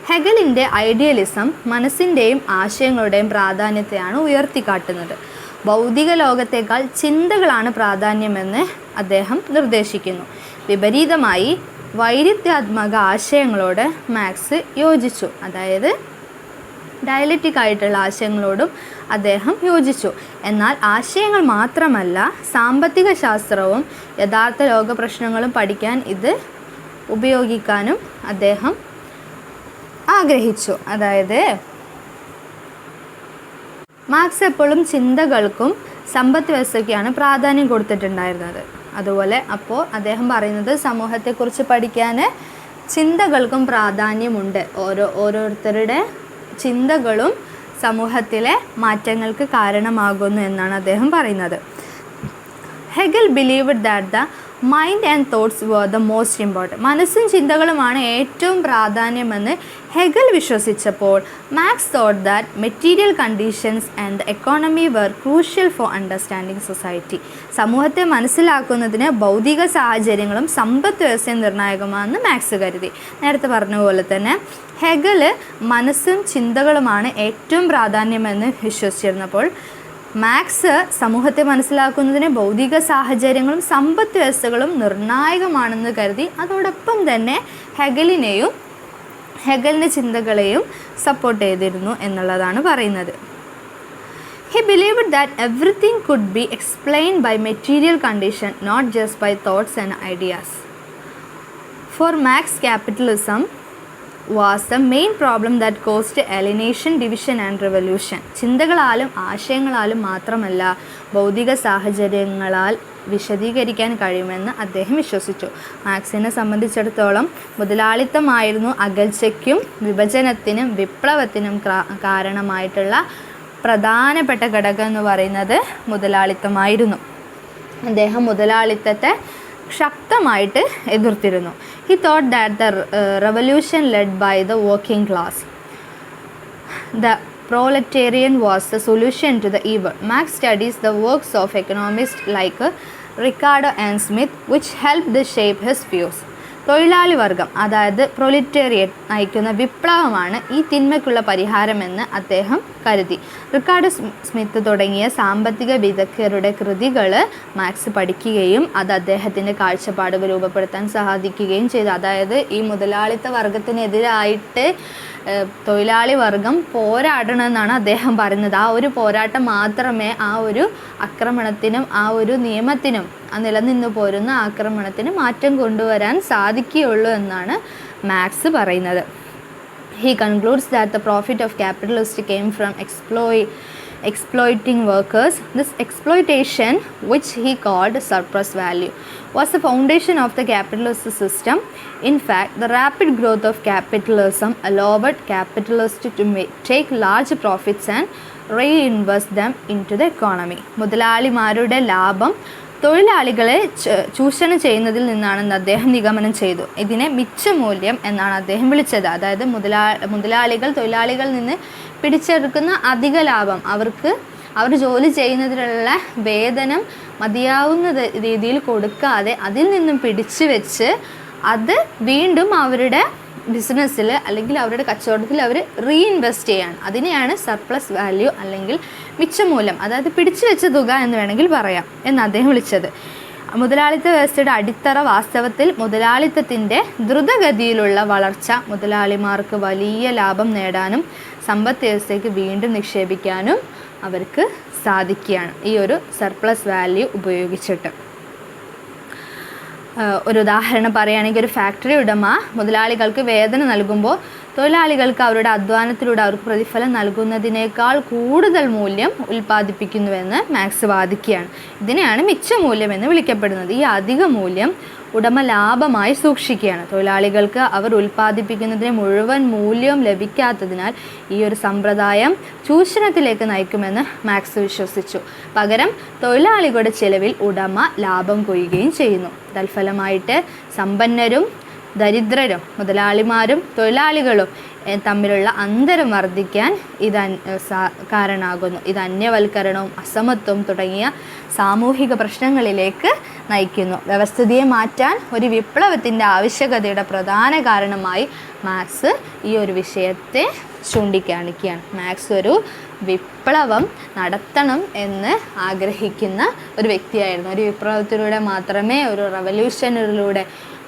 ഹെഗലിൻ്റെ idealism മനസ്സിൻ്റെയും ആശയങ്ങളുടെയും പ്രാധാന്യത്തെയാണ് ഉയർത്തിക്കാട്ടുന്നത്. ഭൗതിക ലോകത്തേക്കാൾ ചിന്തകളാണ് പ്രാധാന്യമെന്ന് അദ്ദേഹം നിർദ്ദേശിക്കുന്നു. വിപരീതമായി വൈരുദ്ധ്യാത്മക ആശയങ്ങളോട് മാർക്സ് യോജിച്ചു. അതായത് ഡയലക്റ്റിക് ആയിട്ടുള്ള ആശയങ്ങളോടും അദ്ദേഹം യോജിച്ചു. എന്നാൽ ആശയങ്ങൾ മാത്രമല്ല, സാമ്പത്തിക ശാസ്ത്രവും യഥാർത്ഥ ലോക പ്രശ്നങ്ങളും പഠിക്കാൻ ഇത് ഉപയോഗിക്കാനും അദ്ദേഹം ആഗ്രഹിച്ചു. അതായത് മാർക്സ് എപ്പോഴും ചിന്തകൾക്കും സമ്പദ് വ്യവസ്ഥയ്ക്കാണ് പ്രാധാന്യം കൊടുത്തിട്ടുണ്ടായിരുന്നത്. അതുപോലെ അപ്പോൾ അദ്ദേഹം പറയുന്നത് സമൂഹത്തെക്കുറിച്ച് പഠിക്കാൻ ചിന്തകൾക്കും പ്രാധാന്യമുണ്ട്. ഓരോരുത്തരുടെ ചിന്തകളും സമൂഹത്തിലെ മാറ്റങ്ങൾക്ക് കാരണമാകുന്നു എന്നാണ് അദ്ദേഹം പറയുന്നത്. Hegel believed that the mind and thoughts were the most important. മനസ്സും ചിന്തകളുമാണ് ഏറ്റവും പ്രാധാന്യമെന്ന് ഹെഗൽ വിശ്വസിച്ചപ്പോൾ Marx thought that material conditions and the economy were crucial for understanding society. സമൂഹത്തെ മനസ്സിലാക്കുന്നതിന് ഭൗതിക സാഹചര്യങ്ങളും സമ്പദ് വ്യവസ്ഥയും നിർണായകമാണെന്ന് മാർക്സ് കരുതി. നേരത്തെ പറഞ്ഞ പോലെ തന്നെ ഹെഗൽ മനസ്സും ചിന്തകളുമാണ് ഏറ്റവും പ്രാധാന്യമെന്ന് വിശ്വസിച്ചിരുന്നപ്പോൾ മാർക്സ് സമൂഹത്തെ മനസ്സിലാക്കുന്നതിന് ഭൗതിക സാഹചര്യങ്ങളും സമ്പദ് വ്യവസ്ഥകളും നിർണായകമാണെന്ന് കരുതി. അതോടൊപ്പം തന്നെ ഹെഗലിൻ്റെ ചിന്തകളെയും സപ്പോർട്ട് ചെയ്തിരുന്നു എന്നുള്ളതാണ് പറയുന്നത്. He believed that everything could be explained by material condition, not just by thoughts and ideas. For Marx, capitalism was the main problem that caused alienation, division and revolution. ചിന്തകളാലും ആശയങ്ങളാലും മാത്രമല്ല, ഭൗതിക സാഹചര്യങ്ങളാൽ വിശദീകരിക്കാൻ കഴിയുമെന്ന് അദ്ദേഹം വിശ്വസിച്ചു. മാർക്സിനെ സംബന്ധിച്ചിടത്തോളം മുതലാളിത്തമായിരുന്നു അകൽച്ചയ്ക്കും വിഭജനത്തിനും വിപ്ലവത്തിനും കാരണമായിട്ടുള്ള പ്രധാനപ്പെട്ട ഘടകം എന്ന് പറയുന്നത് മുതലാളിത്തമായിരുന്നു. അദ്ദേഹം മുതലാളിത്തത്തെ ശക്തമായിട്ട് എതിർത്തിരുന്നു. He thought that the revolution led by the working class, the proletarian was the solution to the evil. Marx studies the works of economists like Ricardo and Smith, which helped to shape his views. തൊഴിലാളി വർഗം, അതായത് പ്രൊലിറ്റേറിയൻ നയിക്കുന്ന വിപ്ലവമാണ് ഈ തിന്മയ്ക്കുള്ള പരിഹാരമെന്ന് അദ്ദേഹം കരുതി. Ricardo Smith തുടങ്ങിയ സാമ്പത്തിക വിദഗ്ധരുടെ കൃതികൾ മാർക്സ് പഠിക്കുകയും അത് അദ്ദേഹത്തിൻ്റെ കാഴ്ചപ്പാടുകൾ രൂപപ്പെടുത്താൻ സഹായിക്കുകയും ചെയ്തു. അതായത് ഈ മുതലാളിത്ത വർഗത്തിനെതിരായിട്ട് തൊഴിലാളി വർഗം പോരാടണമെന്നാണ് അദ്ദേഹം പറയുന്നത്. ആ ഒരു പോരാട്ടം മാത്രമേ ആ ഒരു ആക്രമണത്തിനും ആ ഒരു നിയമത്തിനും ആ നിലനിന്നു പോരുന്ന ആക്രമണത്തിന് മാറ്റം കൊണ്ടുവരാൻ സാധിക്കുകയുള്ളൂ എന്നാണ് മാർക്സ് പറയുന്നത്. He concludes that the profit of capitalists came from exploiting workers. This exploitation, which he called surplus value, was the foundation of the capitalist system. In fact, the rapid growth of capitalism allowed capitalists to take large profits and reinvest them into the economy. മുതലാളിമാരുടെ ലാഭം തൊഴിലാളികളെ ചൂഷണം ചെയ്യുന്നതിൽ നിന്നാണെന്ന് അദ്ദേഹം നിഗമനം ചെയ്തു. ഇതിനെ മിച്ചമൂല്യം എന്നാണ് അദ്ദേഹം വിളിച്ചത്. അതായത് മുതലാളികൾ തൊഴിലാളികളിൽ നിന്ന് പിടിച്ചെടുക്കുന്ന അധിക ലാഭം അവർ ജോലി ചെയ്യുന്നതിനുള്ള വേതനം മതിയാവുന്ന രീതിയിൽ കൊടുക്കാതെ അതിൽ നിന്നും പിടിച്ചു വെച്ച് അത് വീണ്ടും അവരുടെ ബിസിനസ്സിൽ അല്ലെങ്കിൽ അവരുടെ കച്ചവടത്തിൽ അവർ റീഇൻവെസ്റ്റ് ചെയ്യാണ്. അതിനെയാണ് സർപ്ലസ് വാല്യൂ അല്ലെങ്കിൽ മിച്ചമൂല്യം, അതായത് പിടിച്ചു വെച്ച തുക എന്ന് വേണമെങ്കിൽ പറയാം എന്ന് അദ്ദേഹം വിളിച്ചത്. മുതലാളിത്ത വ്യവസ്ഥയുടെ അടിത്തറ വാസ്തവത്തിൽ മുതലാളിത്തത്തിൻ്റെ ദ്രുതഗതിയിലുള്ള വളർച്ച മുതലാളിമാർക്ക് വലിയ ലാഭം നേടാനും സമ്പദ് വ്യവസ്ഥയ്ക്ക് വീണ്ടും നിക്ഷേപിക്കാനും അവർക്ക് സാധിക്കുകയാണ് ഈ ഒരു സർപ്ലസ് വാല്യൂ ഉപയോഗിച്ചിട്ട്. ഒരു ഉദാഹരണം പറയുകയാണെങ്കിൽ, ഒരു ഫാക്ടറി ഉടമ മുതലാളികൾക്ക് വേതനം നൽകുമ്പോൾ തൊഴിലാളികൾക്ക് അവരുടെ അധ്വാനത്തിലൂടെ അവർക്ക് പ്രതിഫലം നൽകുന്നതിനേക്കാൾ കൂടുതൽ മൂല്യം ഉൽപ്പാദിപ്പിക്കുന്നുവെന്ന് മാർക്സ് വാദിക്കുകയാണ്. ഇതിനെയാണ് മിച്ചമൂല്യം എന്ന് വിളിക്കപ്പെടുന്നത്. ഈ അധിക മൂല്യം ഉടമ ലാഭമായി സൂക്ഷിക്കുകയാണ്. തൊഴിലാളികൾക്ക് അവർ ഉൽപ്പാദിപ്പിക്കുന്നതിന് മുഴുവൻ മൂല്യവും ലഭിക്കാത്തതിനാൽ ഈ ഒരു സമ്പ്രദായം ചൂഷണത്തിലേക്ക് നയിക്കുമെന്ന് മാർക്സ് വിശ്വസിച്ചു. പകരം തൊഴിലാളികളുടെ ചെലവിൽ ഉടമ ലാഭം കൊയ്യുകയും ചെയ്യുന്നു. തൽഫലമായിട്ട് സമ്പന്നരും ദരിദ്രരും മുതലാളിമാരും തൊഴിലാളികളും തമ്മിലുള്ള അന്തരം വർദ്ധിക്കാൻ ഇത് കാരണമാകുന്നു. ഇത് അന്യവൽക്കരണവും അസമത്വവും തുടങ്ങിയ സാമൂഹിക പ്രശ്നങ്ങളിലേക്ക് നയിക്കുന്നു. വ്യവസ്ഥിതിയെ മാറ്റാൻ ഒരു വിപ്ലവത്തിൻ്റെ ആവശ്യകതയുടെ പ്രധാന കാരണമായി മാർക്സ് ഈ ഒരു വിഷയത്തെ ചൂണ്ടിക്കാണിക്കുകയാണ്. മാർക്സ് ഒരു വിപ്ലവം നടത്തണം എന്ന് ആഗ്രഹിക്കുന്ന ഒരു വ്യക്തിയായിരുന്നു. ഒരു വിപ്ലവത്തിലൂടെ മാത്രമേ, ഒരു റവല്യൂഷനിലൂടെ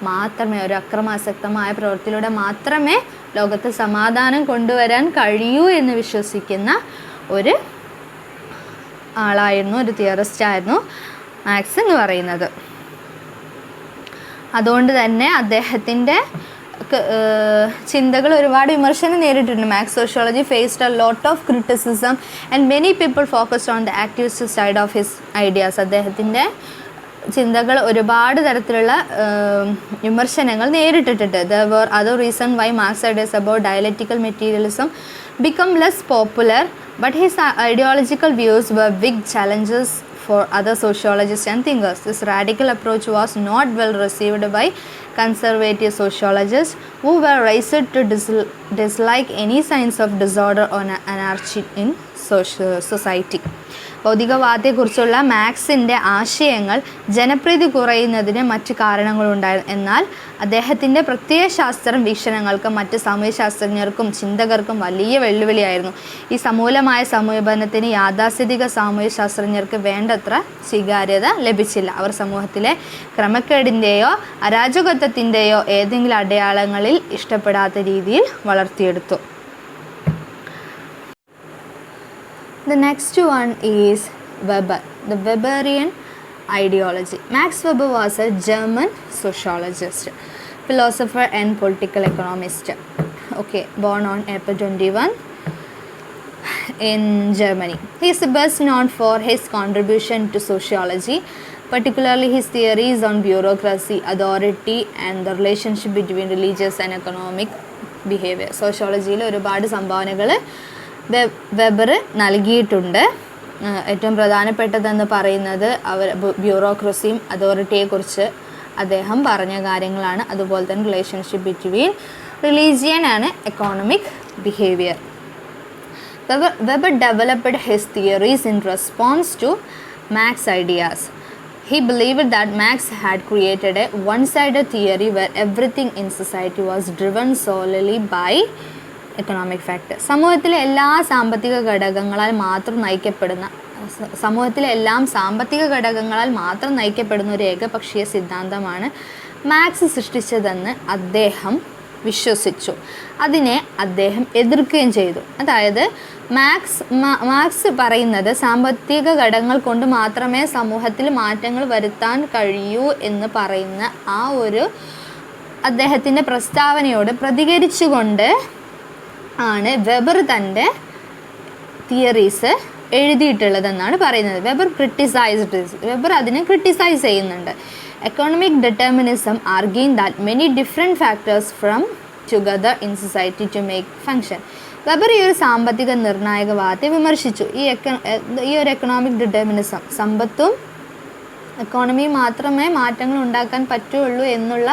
മാത്രമേ, ഒരു അക്രമാസക്തമായ പ്രവൃത്തിയിലൂടെ മാത്രമേ ലോകത്ത് സമാധാനം കൊണ്ടുവരാൻ കഴിയൂ എന്ന് വിശ്വസിക്കുന്ന ഒരു ആളായിരുന്നു, ഒരു തിയറിസ്റ്റായിരുന്നു മാർക്സ് എന്ന് പറയുന്നത്. അതുകൊണ്ട് തന്നെ അദ്ദേഹത്തിൻ്റെ ചിന്തകൾ ഒരുപാട് വിമർശനം നേരിട്ടിട്ടുണ്ട്. Marx sociology faced a lot of criticism and many people focused on the activist side of his ideas. അദ്ദേഹത്തിൻ്റെ ചിന്തകൾ ഒരുപാട് തരത്തിലുള്ള വിമർശനങ്ങൾ നേരിട്ടിട്ടുണ്ട്. There were other reasons why Marx's ideas about dialectical materialism become less popular, but his ideological views were big challenges for other sociologists and thinkers. This radical approach was not well received by conservative sociologists who were raised to dislike any signs of disorder or anarchy in society. ഭൗതികവാദത്തെക്കുറിച്ചുള്ള മാർക്സിൻ്റെ ആശയങ്ങൾ ജനപ്രീതി കുറയുന്നതിന് മറ്റ് കാരണങ്ങളുണ്ടായിരുന്നു. എന്നാൽ അദ്ദേഹത്തിൻ്റെ പ്രത്യയശാസ്ത്രം വീക്ഷണങ്ങൾക്ക് മറ്റ് സാമൂഹ്യശാസ്ത്രജ്ഞർക്കും ചിന്തകർക്കും വലിയ വെല്ലുവിളിയായിരുന്നു. ഈ സമൂലമായ സമീപനത്തിന് യാഥാസ്ഥിതിക സാമൂഹ്യശാസ്ത്രജ്ഞർക്ക് വേണ്ടത്ര സ്വീകാര്യത ലഭിച്ചില്ല. അവർ സമൂഹത്തിലെ ക്രമക്കേടിൻ്റെയോ അരാജകത്വത്തിൻ്റെയോ ഏതെങ്കിലും അടയാളങ്ങളിൽ ഇഷ്ടപ്പെടാത്ത രീതിയിൽ വളർത്തിയെടുത്തു. The next one is Weber, the Weberian ideology. Max Weber was a German sociologist, philosopher and political economist. Born on April 21 in Germany. He is best known for his contribution to sociology, particularly his theories on bureaucracy, authority and the relationship between religious and economic behavior. സോഷ്യോളജിയിൽ ഒരുപാട് സംഭാവനകൾ weber നൽകിയിട്ടുണ്ട്. ഏറ്റവും പ്രധാനപ്പെട്ടതെന്ന് പറയുന്നത് ബ്യൂറോക്രസിയും അതോറിറ്റിയെക്കുറിച്ച് അദ്ദേഹം പറഞ്ഞ കാര്യങ്ങളാണ്. അതുപോലെ തന്നെ relationship between religion and economic behaviour. Weber developed his theories in response to Marx's ideas. He believed that Marx had created a one-sided theory where everything in society was driven solely by economic factors. സമൂഹത്തിലെ എല്ലാ സാമ്പത്തിക ഘടകങ്ങളാൽ മാത്രം നയിക്കപ്പെടുന്ന ഒരു ഏകപക്ഷീയ സിദ്ധാന്തമാണ് max സൃഷ്ടിച്ചതെന്ന് അദ്ദേഹം വിശ്വസിച്ചു. അതിനെ അദ്ദേഹം എതിർക്കുകയും ചെയ്തു. അതായത് മാർക്സ് പറയുന്നത് സാമ്പത്തിക ഘടകങ്ങൾ കൊണ്ട് മാത്രമേ സമൂഹത്തിൽ മാറ്റങ്ങൾ വരുത്താൻ കഴിയൂ എന്ന് പറയുന്ന ആ ഒരു അദ്ദേഹത്തിൻ്റെ പ്രസ്താവനയോട് പ്രതികരിച്ചുകൊണ്ട് ആണ് വെബർ തൻ്റെ തിയറീസ് എഴുതിയിട്ടുള്ളതെന്നാണ് പറയുന്നത്. വെബർ അതിനെ ക്രിട്ടിസൈസ് ചെയ്യുന്നുണ്ട്. Economic determinism arguing that many different factors from together in society to make function. Weber ഈ ഒരു സാമ്പത്തിക നിർണായകവാദത്തെ വിമർശിച്ചു. ഈ ഒരു എക്കണോമിക് ഡിറ്റർമിനിസം, സമ്പത്തും എക്കോണമിയും മാത്രമേ മാറ്റങ്ങൾ ഉണ്ടാക്കാൻ പറ്റുള്ളൂ എന്നുള്ള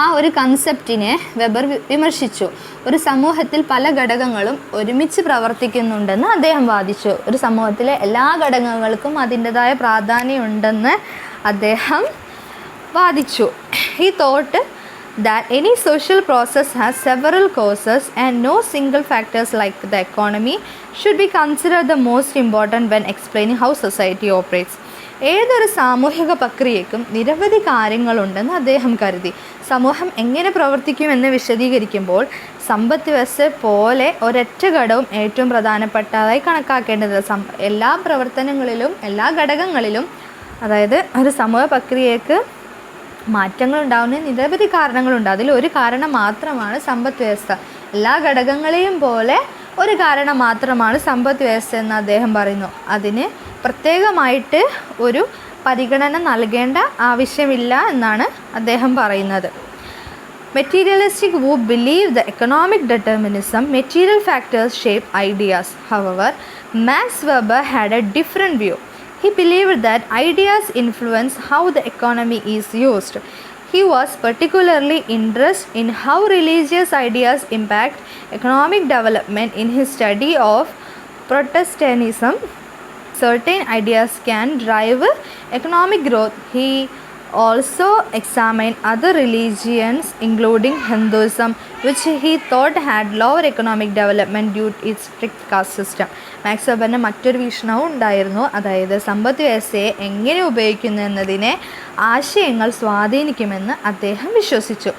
ആ ഒരു കൺസെപ്റ്റിനെ വെബർ വിമർശിച്ചു. ഒരു സമൂഹത്തിൽ പല ഘടകങ്ങളും ഒരുമിച്ച് പ്രവർത്തിക്കുന്നുണ്ടെന്ന് അദ്ദേഹം വാദിച്ചു. ഒരു സമൂഹത്തിലെ എല്ലാ ഘടകങ്ങൾക്കും അതിൻ്റെതായ പ്രാധാന്യമുണ്ടെന്ന് അദ്ദേഹം വാദിച്ചു. He thought that any social process has several causes and no single factors like the economy should be considered the most important when explaining how society operates. ഏതൊരു സാമൂഹിക പ്രക്രിയയ്ക്കും നിരവധി കാര്യങ്ങളുണ്ടെന്ന് അദ്ദേഹം കരുതി. സമൂഹം എങ്ങനെ പ്രവർത്തിക്കുമെന്ന് വിശദീകരിക്കുമ്പോൾ സമ്പദ് വ്യവസ്ഥ പോലെ ഒരൊറ്റ ഘടകവും ഏറ്റവും പ്രധാനപ്പെട്ടതായി കണക്കാക്കേണ്ടത്. എല്ലാ പ്രവർത്തനങ്ങളിലും എല്ലാ ഘടകങ്ങളിലും, അതായത് ഒരു സമൂഹ പ്രക്രിയക്ക് മാറ്റങ്ങൾ ഉണ്ടാകുന്നതിന് നിരവധി കാരണങ്ങളുണ്ട്. അതിലൊരു കാരണം മാത്രമാണ് സമ്പദ് വ്യവസ്ഥ. എല്ലാ ഘടകങ്ങളെയും പോലെ ഒരു കാരണം മാത്രമാണ് സമ്പദ് വ്യവസ്ഥ എന്ന് അദ്ദേഹം പറയുന്നു. അതിന് പ്രത്യേകമായിട്ട് ഒരു പരിഗണന നൽകേണ്ട ആവശ്യമില്ല എന്നാണ് അദ്ദേഹം പറയുന്നത്. Materialistic who believe the economic determinism, material factors shape ideas. However, Max Weber had a different view. He believed that ideas influence how the economy is used. He was particularly interested in how religious ideas impact economic development. In his study of Protestantism, certain ideas can drive economic growth. He also examined other religions including Hinduism, which he thought had lower economic development due to its strict caste system. Max വെബറിന് മറ്റൊരു വീക്ഷണവും ഉണ്ടായിരുന്നു. അതായത് സമ്പദ് വ്യവസ്ഥയെ എങ്ങനെ ഉപയോഗിക്കുന്നു എന്നതിനെ ആശയങ്ങൾ സ്വാധീനിക്കുമെന്ന് അദ്ദേഹം വിശ്വസിച്ചു.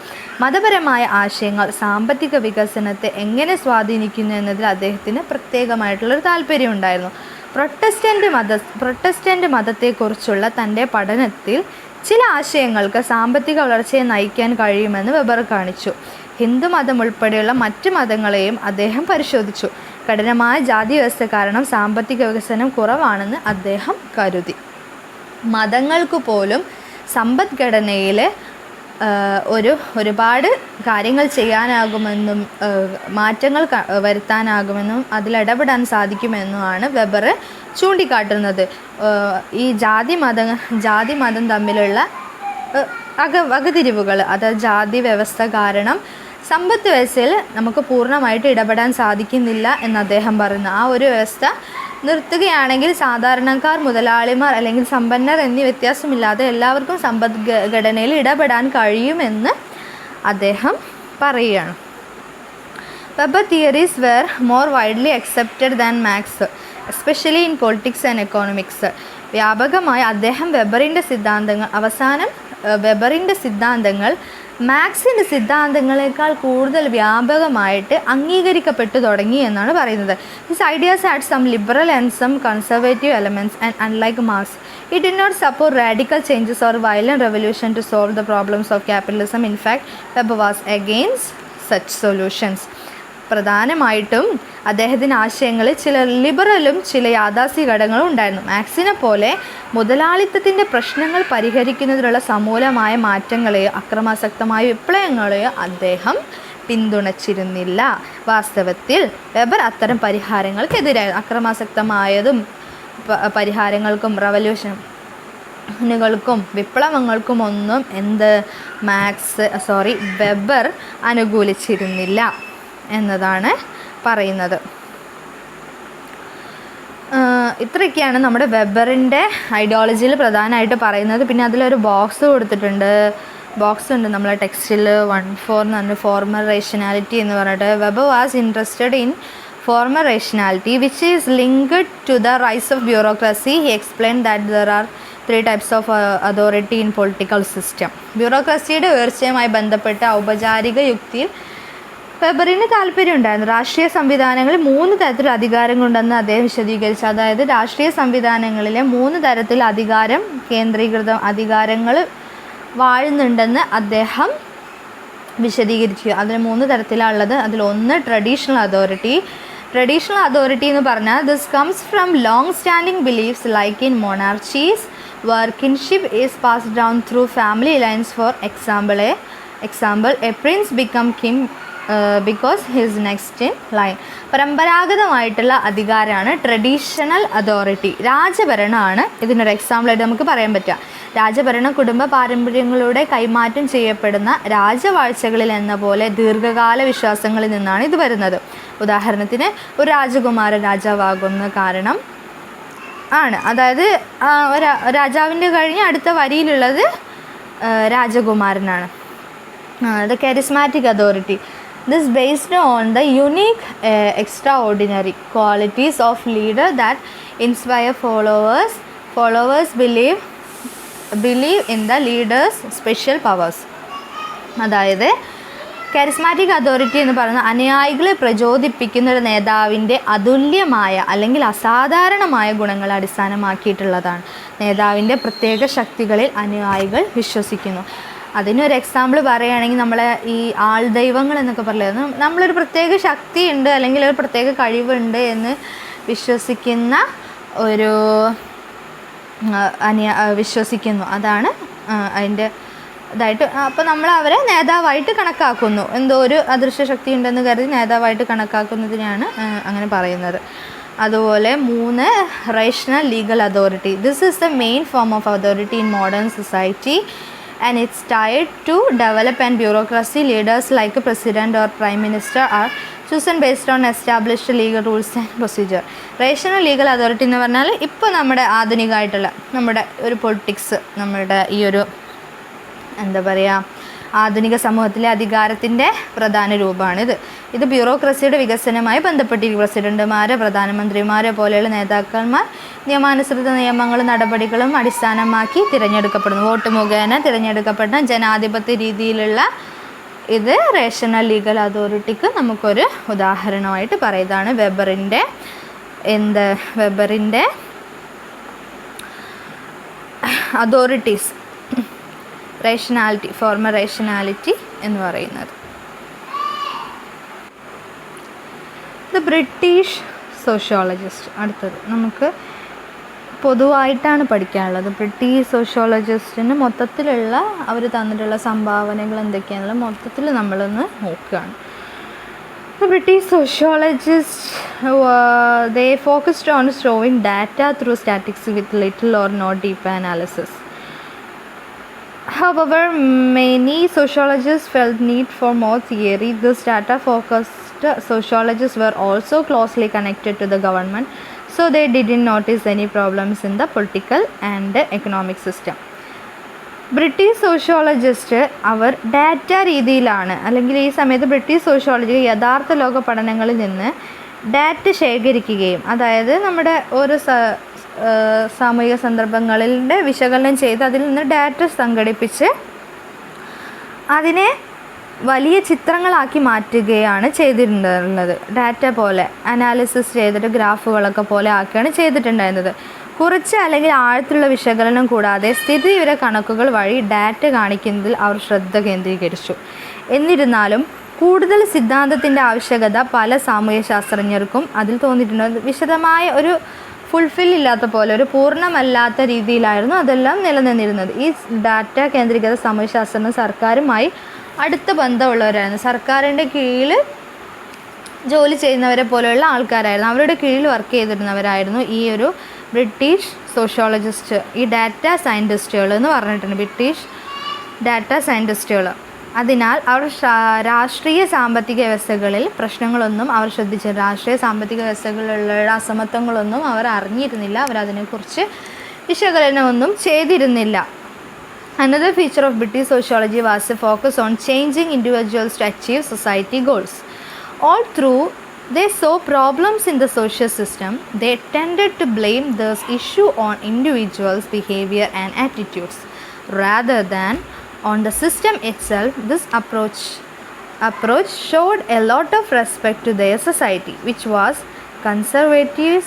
മതപരമായ ആശയങ്ങൾ സാമ്പത്തിക വികസനത്തെ എങ്ങനെ സ്വാധീനിക്കുന്നു എന്നതിൽ അദ്ദേഹത്തിന് പ്രത്യേകമായിട്ടുള്ളൊരു താല്പര്യം ഉണ്ടായിരുന്നു. പ്രൊട്ടസ്റ്റൻ്റ് മതത്തെക്കുറിച്ചുള്ള തൻ്റെ പഠനത്തിൽ ചില ആശയങ്ങൾക്ക് സാമ്പത്തിക വളർച്ചയെ നയിക്കാൻ കഴിയുമെന്ന് വെബർ കാണിച്ചു. ഹിന്ദു മതം ഉൾപ്പെടെയുള്ള മറ്റ് മതങ്ങളെയും അദ്ദേഹം പരിശോധിച്ചു. കഠിനമായ ജാതി വ്യവസ്ഥ കാരണം സാമ്പത്തിക വികസനം കുറവാണെന്ന് അദ്ദേഹം കരുതി. മതങ്ങൾക്ക് പോലും സമ്പദ്ഘടനയിൽ ഒരുപാട് കാര്യങ്ങൾ ചെയ്യാനാകുമെന്നും മാറ്റങ്ങൾ വരുത്താനാകുമെന്നും അതിലിടപെടാൻ സാധിക്കുമെന്നുമാണ് വെബർ ചൂണ്ടിക്കാട്ടുന്നത്. ഈ ജാതി മതം തമ്മിലുള്ള വകതിരിവുകൾ, അതായത് ജാതി വ്യവസ്ഥ കാരണം സമ്പത്ത് വ്യവസ്ഥയിൽ നമുക്ക് പൂർണ്ണമായിട്ട് ഇടപെടാൻ സാധിക്കുന്നില്ല എന്ന് അദ്ദേഹം പറയുന്നു. ആ ഒരു വ്യവസ്ഥ നിർത്തുകയാണെങ്കിൽ സാധാരണക്കാർ, മുതലാളിമാർ അല്ലെങ്കിൽ സമ്പന്നർ എന്നീ വ്യത്യാസമില്ലാതെ എല്ലാവർക്കും സമ്പദ്ഘടനയിൽ ഇടപെടാൻ കഴിയുമെന്ന് അദ്ദേഹം പറയുകയാണ്. Weber theories were more widely accepted than Marx, especially in politics and economics. വ്യാപകമായി വെബറിൻ്റെ സിദ്ധാന്തങ്ങൾ മാക്സിൻ്റെ സിദ്ധാന്തങ്ങളെക്കാൾ കൂടുതൽ വ്യാപകമായിട്ട് അംഗീകരിക്കപ്പെട്ടു തുടങ്ങി എന്നാണ് പറയുന്നത്. His ideas had some liberal and some conservative elements and unlike Marx he did not support radical changes or violent revolution to solve the problems of capitalism. In fact, Weber was against such solutions. പ്രധാനമായിട്ടും അദ്ദേഹത്തിൻ്റെ ആശയങ്ങളിൽ ചില ലിബറലും ചില യാഥാസ്ഥിക ഘടകങ്ങളും ഉണ്ടായിരുന്നു. മാക്സിനെ പോലെ മുതലാളിത്തത്തിൻ്റെ പ്രശ്നങ്ങൾ പരിഹരിക്കുന്നതിനുള്ള സമൂലമായ മാറ്റങ്ങളെയോ അക്രമാസക്തമായ വിപ്ലവങ്ങളെയോ അദ്ദേഹം പിന്തുണച്ചിരുന്നില്ല. വാസ്തവത്തിൽ വെബർ അത്തരം പരിഹാരങ്ങൾക്കെതിരായിരുന്നു. അക്രമാസക്തമായതും പരിഹാരങ്ങൾക്കും വിപ്ലവങ്ങൾക്കും ഒന്നും വെബർ അനുകൂലിച്ചിരുന്നില്ല എന്നതാണ് പറയുന്നത്. ഇത്രയൊക്കെയാണ് നമ്മുടെ വെബറിൻ്റെ ഐഡിയോളജിയിൽ പ്രധാനമായിട്ട് പറയുന്നത്. പിന്നെ അതിലൊരു ബോക്സ് കൊടുത്തിട്ടുണ്ട്, നമ്മളെ ടെക്സ്റ്റിൽ 1.4 എന്ന് പറഞ്ഞിട്ട് ഫോർമൽ റേഷനാലിറ്റി എന്ന് പറഞ്ഞിട്ട്. Weber was interested in formal rationality which is linked to the rise of bureaucracy. He explained that there are 3 types of authority in political system. ബ്യൂറോക്രസിയുടെ ഉയർച്ചയുമായി ബന്ധപ്പെട്ട ഔപചാരിക യുക്തിയിൽ വെബറിന് താല്പര്യമുണ്ടായിരുന്നു. രാഷ്ട്രീയ സംവിധാനങ്ങളിൽ 3 തരത്തിൽ അധികാരങ്ങളുണ്ടെന്ന് അദ്ദേഹം വിശദീകരിച്ചു. അതായത് രാഷ്ട്രീയ സംവിധാനങ്ങളിലെ 3 തരത്തിൽ അധികാരങ്ങൾ വാഴുന്നുണ്ടെന്ന് അദ്ദേഹം വിശദീകരിച്ചു. അതിന് 3 തരത്തിലുള്ളത്. അതിലൊന്ന് ട്രഡീഷണൽ അതോറിറ്റി എന്ന് പറഞ്ഞാൽ this comes from long standing beliefs like in monarchies where kinship is passed down through family lines. For example, a prince become king because he is next in line. പരമ്പരാഗതമായിട്ടുള്ള അധികാരമാണ് traditional authority. രാജഭരണമാണ് ഇതിനൊരു എക്സാമ്പിളായിട്ട് നമുക്ക് പറയാൻ പറ്റുക. രാജഭരണ കുടുംബ പാരമ്പര്യങ്ങളുടെ കൈമാറ്റം ചെയ്യപ്പെടുന്ന രാജവാഴ്ചകളിൽ എന്ന പോലെ ദീർഘകാല വിശ്വാസങ്ങളിൽ നിന്നാണ് ഇത് വരുന്നത്. ഉദാഹരണത്തിന് ഒരു രാജകുമാരൻ രാജാവാകുന്ന കാരണം ആണ്. അതായത് രാജാവിൻ്റെ കഴിഞ്ഞ് അടുത്ത വരിയിലുള്ളത് രാജകുമാരനാണ്. The charismatic authority this based on the unique extraordinary qualities of leader that inspire followers believe in the leader's special powers. അതായത് കരിസ്മാറ്റിക് അതോറിറ്റി എന്ന് പറയുന്നത് അനുയായികളെ പ്രചോദിപ്പിക്കുന്ന ഒരു നേതാവിൻ്റെ അതുല്യമായ അല്ലെങ്കിൽ അസാധാരണമായ ഗുണങ്ങളെ അടിസ്ഥാനമാക്കിയിട്ടുള്ളതാണ്. നേതാവിൻ്റെ പ്രത്യേക ശക്തികളിൽ അനുയായികൾ വിശ്വസിക്കുന്നു. അതിനൊരു എക്സാമ്പിൾ പറയുകയാണെങ്കിൽ നമ്മളെ ഈ ആൾദൈവങ്ങൾ എന്നൊക്കെ പറയുന്നത് നമ്മളൊരു പ്രത്യേക ശക്തി ഉണ്ട് അല്ലെങ്കിൽ ഒരു പ്രത്യേക കഴിവുണ്ട് എന്ന് വിശ്വസിക്കുന്ന ഒരു വിശ്വസിക്കുന്നു. അതാണ് അതിൻ്റെ ഇതായിട്ട്. അപ്പോൾ നമ്മൾ അവരെ നേതാവായിട്ട് കണക്കാക്കുന്നു. എന്തോ ഒരു അദൃശ്യ ശക്തി ഉണ്ടെന്ന് കരുതി നേതാവായിട്ട് കണക്കാക്കുന്നതിനാണ് അങ്ങനെ പറയുന്നത്. അതുപോലെ 3 rational legal authority. This is the main form of authority in modern society and it's tied to develop and bureaucracy. Leaders like a president or prime minister are chosen based on established legal rules and procedure. Rational legal authority എന്ന് പറഞ്ഞാൽ ഇപ്പോൾ നമ്മുടെ ആധുനികമായിട്ടുള്ള നമ്മുടെ ഒരു politics, നമ്മുടെ ഈ ഒരു ആധുനിക സമൂഹത്തിലെ അധികാരത്തിൻ്റെ പ്രധാന രൂപമാണിത്. ഇത് ബ്യൂറോക്രസിയുടെ വികസനവുമായി ബന്ധപ്പെട്ടിരിക്കും. പ്രസിഡന്റുമാർ, പ്രധാനമന്ത്രിമാരെ പോലെയുള്ള നേതാക്കന്മാർ നിയമാനുസൃത നിയമങ്ങളും നടപടികളും അടിസ്ഥാനമാക്കി തിരഞ്ഞെടുക്കപ്പെടുന്നു. വോട്ട് മുഖേന തിരഞ്ഞെടുക്കപ്പെട്ട ജനാധിപത്യ രീതിയിലുള്ള ഇത് റേഷണൽ ലീഗൽ അതോറിറ്റിക്ക് നമുക്കൊരു ഉദാഹരണമായിട്ട് പറയാം. ഇതാണ് വെബറിൻ്റെ അതോറിറ്റീസ്, റേഷനാലിറ്റി, ഫോർമൽ റേഷനാലിറ്റി എന്ന് പറയുന്നത്. The British sociologist. അടുത്തത് നമുക്ക് പൊതുവായിട്ടാണ് പഠിക്കാനുള്ളത്. ബ്രിട്ടീഷ് സോഷ്യോളജിസ്റ്റിന് മൊത്തത്തിലുള്ള അവർ തന്നിട്ടുള്ള സംഭാവനകൾ എന്തൊക്കെയാണെന്നുള്ളത് മൊത്തത്തിൽ നമ്മളൊന്ന് നോക്കുകയാണ്. The British sociologists they focused on showing data through statistics with little or no deep analysis. However, many sociologists felt need for more theory. This data-focused sociologists were also closely connected to the government, so they didn't notice any problems in the political and economic system. British sociologist അവർ data രീതിയിലാണ്, അല്ലെങ്കിൽ ഈ സമയത്ത് British sociology യഥാർത്ഥ ലോക പഠനങ്ങളിൽ നിന്ന് data ശേഖരിക്കുകയും അതായത് നമ്മുടെ ഓരോ സാമൂഹിക സന്ദർഭങ്ങളിലെ വിശകലനം ചെയ്ത് അതിൽ നിന്ന് ഡാറ്റ സംഘടിപ്പിച്ച് അതിനെ വലിയ ചിത്രങ്ങളാക്കി മാറ്റുകയാണ് ചെയ്തിട്ടുണ്ടായിരുന്നത്. ഡാറ്റ പോലെ അനാലിസിസ് ചെയ്തിട്ട് ഗ്രാഫുകളൊക്കെ പോലെ ആക്കുകയാണ് ചെയ്തിട്ടുണ്ടായിരുന്നത്. കുറച്ച് അല്ലെങ്കിൽ ആഴത്തിലുള്ള വിശകലനം കൂടാതെ സ്ഥിതിവിവര കണക്കുകൾ വഴി ഡാറ്റ കാണിക്കുന്നതിൽ അവർ ശ്രദ്ധ കേന്ദ്രീകരിച്ചു. എന്നിരുന്നാലും കൂടുതൽ സിദ്ധാന്തത്തിൻ്റെ ആവശ്യകത പല സാമൂഹ്യ ശാസ്ത്രജ്ഞർക്കും അതിൽ തോന്നിയിട്ടുണ്ട്. വിശദമായ ഒരു ഫുൾഫിൽ ഇല്ലാത്ത പോലെ, ഒരു പൂർണ്ണമല്ലാത്ത രീതിയിലായിരുന്നു അതെല്ലാം നിലനിന്നിരുന്നത്. ഈ ഡാറ്റ കേന്ദ്രീകൃത സാമൂഹ്യശാസ്ത്രജ്ഞർ സർക്കാരുമായി അടുത്ത ബന്ധമുള്ളവരായിരുന്നു. സർക്കാരിൻ്റെ കീഴിൽ ജോലി ചെയ്യുന്നവരെ പോലെയുള്ള ആൾക്കാരായിരുന്നു. അവരുടെ കീഴിൽ വർക്ക് ചെയ്തിരുന്നവരായിരുന്നു ഈ ഒരു ബ്രിട്ടീഷ് സോഷ്യോളജിസ്റ്റ്, ഈ ഡാറ്റ സയൻറ്റിസ്റ്റുകൾ എന്ന് പറഞ്ഞിട്ടുണ്ട്, ബ്രിട്ടീഷ് ഡാറ്റ സയൻറ്റിസ്റ്റുകൾ. അതിനാൽ അവർ രാഷ്ട്രീയ സാമ്പത്തിക വ്യവസ്ഥകളിൽ പ്രശ്നങ്ങളൊന്നും അവർ ശ്രദ്ധിച്ചില്ല. രാഷ്ട്രീയ സാമ്പത്തിക വ്യവസ്ഥകളിലുള്ള അസമത്വങ്ങളൊന്നും അവർ അറിഞ്ഞിരുന്നില്ല. അവരതിനെക്കുറിച്ച് വിശകലനമൊന്നും ചെയ്തിരുന്നില്ല. Another feature of British sociology was a focus on changing individuals to achieve society goals. All through they saw problems in the social system, they tended to blame this issue on individuals' behavior and attitudes rather than on the system itself. This approach showed a lot of respect to their society, which was conservative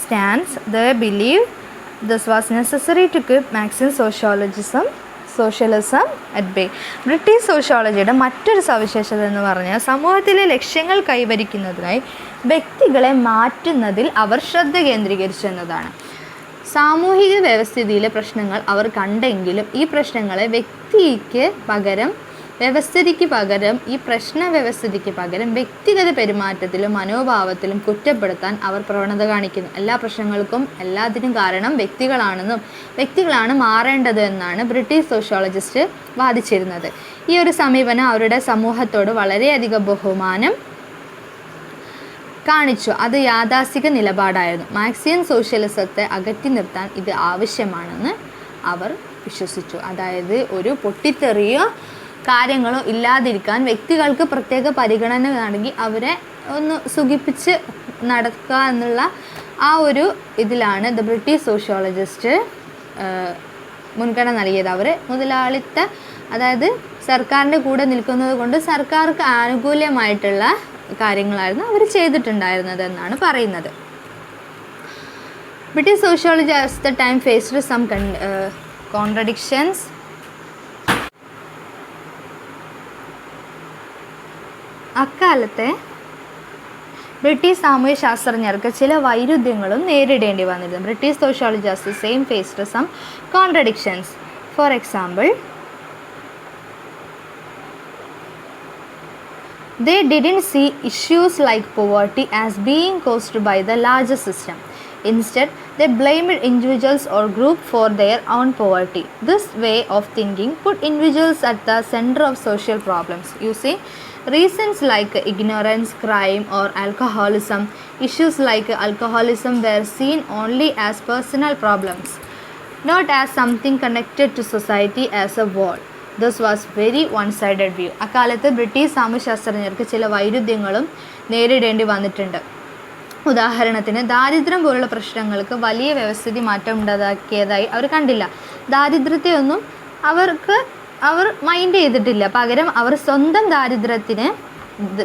stance. They believed this was necessary to keep Marxian socialism at bay. British സോഷ്യോളജിയുടെ മറ്റൊരു സവിശേഷത എന്ന് പറഞ്ഞാൽ സമൂഹത്തിലെ ലക്ഷ്യങ്ങൾ കൈവരിക്കുന്നതിനായി വ്യക്തികളെ മാറ്റുന്നതിൽ അവർ ശ്രദ്ധ കേന്ദ്രീകരിച്ചു എന്നതാണ്. സാമൂഹിക വ്യവസ്ഥിതിയിലെ പ്രശ്നങ്ങൾ അവർ കണ്ടെങ്കിലും ഈ പ്രശ്നങ്ങളെ വ്യവസ്ഥിതിക്ക് പകരം ഈ പ്രശ്ന വ്യവസ്ഥിതിക്ക് പകരം വ്യക്തിഗത പെരുമാറ്റത്തിലും മനോഭാവത്തിലും കുറ്റപ്പെടുത്താൻ അവർ പ്രവണത കാണിക്കുന്നു. എല്ലാ പ്രശ്നങ്ങൾക്കും എല്ലാത്തിനും കാരണം വ്യക്തികളാണ് മാറേണ്ടത് എന്നാണ് ബ്രിട്ടീഷ് സോഷ്യോളജിസ്റ്റ് വാദിച്ചിരുന്നത്. ഈ ഒരു സമീപനം അവരുടെ സമൂഹത്തോട് വളരെയധികം ബഹുമാനം കാണിച്ചു. അത് യാഥാസ്ഥിക നിലപാടായിരുന്നു. മാർക്സിയൻ സോഷ്യലിസത്തെ അകറ്റി നിർത്താൻ ഇത് ആവശ്യമാണെന്ന് അവർ വിശ്വസിച്ചു. അതായത് ഒരു പൊട്ടിത്തെറിയോ കാര്യങ്ങളോ ഇല്ലാതിരിക്കാൻ വ്യക്തികൾക്ക് പ്രത്യേക പരിഗണന ആണെങ്കിൽ അവരെ ഒന്ന് സുഖിപ്പിച്ച് നടക്കുക എന്നുള്ള ആ ഒരു ഇതിലാണ് ദ ബ്രിട്ടീഷ് സോഷ്യോളജിസ്റ്റ് മുൻഗണന നൽകിയത്. അവർ അതായത് സർക്കാരിൻ്റെ കൂടെ നിൽക്കുന്നത് കൊണ്ട് സർക്കാർക്ക് ആനുകൂല്യമായിട്ടുള്ള കാര്യങ്ങളായിരുന്നു അവർ ചെയ്തിട്ടുണ്ടായിരുന്നത് എന്നാണ് പറയുന്നത്. British sociology at the time faced some contradictions. അക്കാലത്തെ ബ്രിട്ടീഷ് സാമൂഹ്യ ശാസ്ത്രജ്ഞർക്ക് ചില വൈരുദ്ധ്യങ്ങളും നേരിടേണ്ടി വന്നിരുന്നു. British sociologist same faced some contradictions. For example, they didn't see issues like poverty as being caused by the larger system. Instead, they blamed individuals or groups for their own poverty. This way of thinking put individuals at the center of social problems. You see, reasons like ignorance, crime, or alcoholism. Issues like alcoholism were seen only as personal problems, not as something connected to society as a whole. This was very one-sided view. അക്കാലത്ത് British സാമൂഹ്യശാസ്ത്രജ്ഞർക്ക് ചില വൈരുദ്ധ്യങ്ങളും നേരിടേണ്ടി വന്നിട്ടുണ്ട്. ഉദാഹരണത്തിന് ദാരിദ്ര്യം പോലുള്ള പ്രശ്നങ്ങൾക്ക് വലിയ വ്യവസ്ഥിതി മാറ്റം ഉണ്ടാക്കിയതായി അവർ കണ്ടില്ല. ദാരിദ്ര്യത്തെയൊന്നും അവർ മൈൻഡ് ചെയ്തിട്ടില്ല. പകരം അവർ സ്വന്തം ദാരിദ്ര്യത്തിന്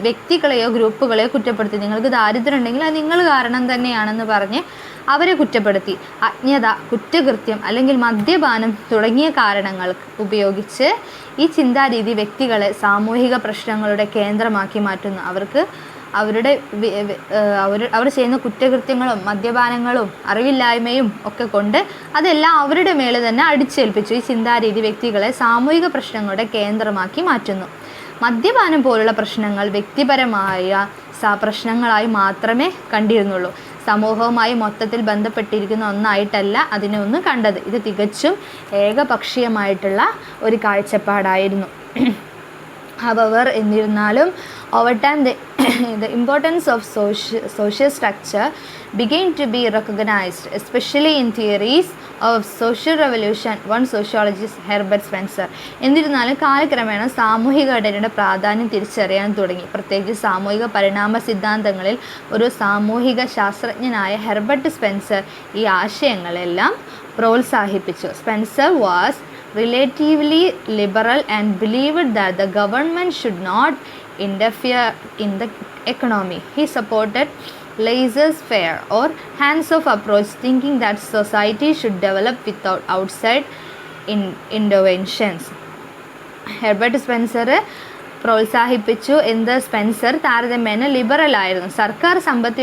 വ്യക്തികളെയോ ഗ്രൂപ്പുകളെയോ കുറ്റപ്പെടുത്തി. നിങ്ങൾക്ക് ദാരിദ്ര്യം ഉണ്ടെങ്കിൽ അത് നിങ്ങൾ കാരണം തന്നെയാണെന്ന് പറഞ്ഞ് അവരെ കുറ്റപ്പെടുത്തി. അജ്ഞത, കുറ്റകൃത്യം അല്ലെങ്കിൽ മദ്യപാനം തുടങ്ങിയ കാരണങ്ങൾ ഉപയോഗിച്ച് ഈ ചിന്താരീതി വ്യക്തികളെ സാമൂഹിക പ്രശ്നങ്ങളുടെ കേന്ദ്രമാക്കി മാറ്റുന്നു. അവർ ചെയ്യുന്ന കുറ്റകൃത്യങ്ങളും മദ്യപാനങ്ങളും അറിവില്ലായ്മയും ഒക്കെ കൊണ്ട് അതെല്ലാം അവരുടെ മേലെ തന്നെ അടിച്ചേൽപ്പിച്ചു. ഈ ചിന്താരീതി വ്യക്തികളെ സാമൂഹിക പ്രശ്നങ്ങളുടെ കേന്ദ്രമാക്കി മാറ്റുന്നു. മദ്യപാനം പോലുള്ള പ്രശ്നങ്ങൾ വ്യക്തിപരമായ പ്രശ്നങ്ങളായി മാത്രമേ കണ്ടിരുന്നുള്ളൂ. സമൂഹവുമായി മൊത്തത്തിൽ ബന്ധപ്പെട്ടിരിക്കുന്ന ഒന്നായിട്ടല്ല അതിനെ ഒന്ന് കണ്ടത്. ഇത് തികച്ചും ഏകപക്ഷീയമായിട്ടുള്ള ഒരു കാഴ്ചപ്പാടായിരുന്നു. However, എന്നിരുന്നാലും over time the importance of social structure began to be recognized, especially in theories of social revolution. One sociologist, Herbert Spencer. എന്നിരുന്നാലും കാലക്രമേണ സാമൂഹിക ഘടനയുടെ പ്രാധാന്യം തിരിച്ചറിയാൻ തുടങ്ങി. പ്രത്യേകിച്ച് സാമൂഹിക പരിണാമ സിദ്ധാന്തങ്ങളിൽ ഒരു സാമൂഹിക ശാസ്ത്രജ്ഞനായ ഹെർബർട്ട് സ്പെൻസർ ഈ ആശയങ്ങളെല്ലാം പ്രോത്സാഹിപ്പിച്ചു. Spencer was relatively liberal and believed that the government should not interfere in the economy. He supported laissez-faire or hands-off approach, thinking that society should develop without outside interventions. Herbert Spencer പ്രോത്സാഹിപ്പിച്ചു. എന്ത്? Spencer താരതമ്യേന liberal ആയിരുന്നു. സർക്കാർ സമ്പദ്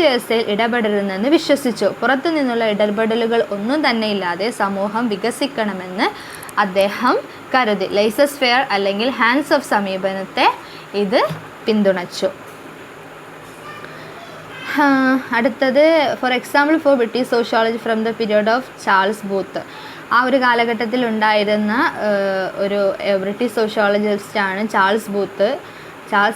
വ്യവസ്ഥയിൽ ഇടപെടരുതെന്ന് വിശ്വസിച്ചു. പുറത്തു നിന്നുള്ള ഇടപെടലുകൾ ഒന്നും തന്നെ ഇല്ലാതെ സമൂഹം വികസിക്കണമെന്ന് അദ്ദേഹം കരുതി. ലെയ്സസ് ഫെയർ അല്ലെങ്കിൽ ഹാൻഡ്സ് ഓഫ് സമീപനത്തെ ഇത് പിന്തുണച്ചു. അടുത്തത് for example for British sociology from the period of Charles booth. ആ ഒരു കാലഘട്ടത്തിൽ ഉണ്ടായിരുന്ന ഒരു ബ്രിട്ടീഷ് സോഷ്യോളജിസ്റ്റാണ് ചാൾസ്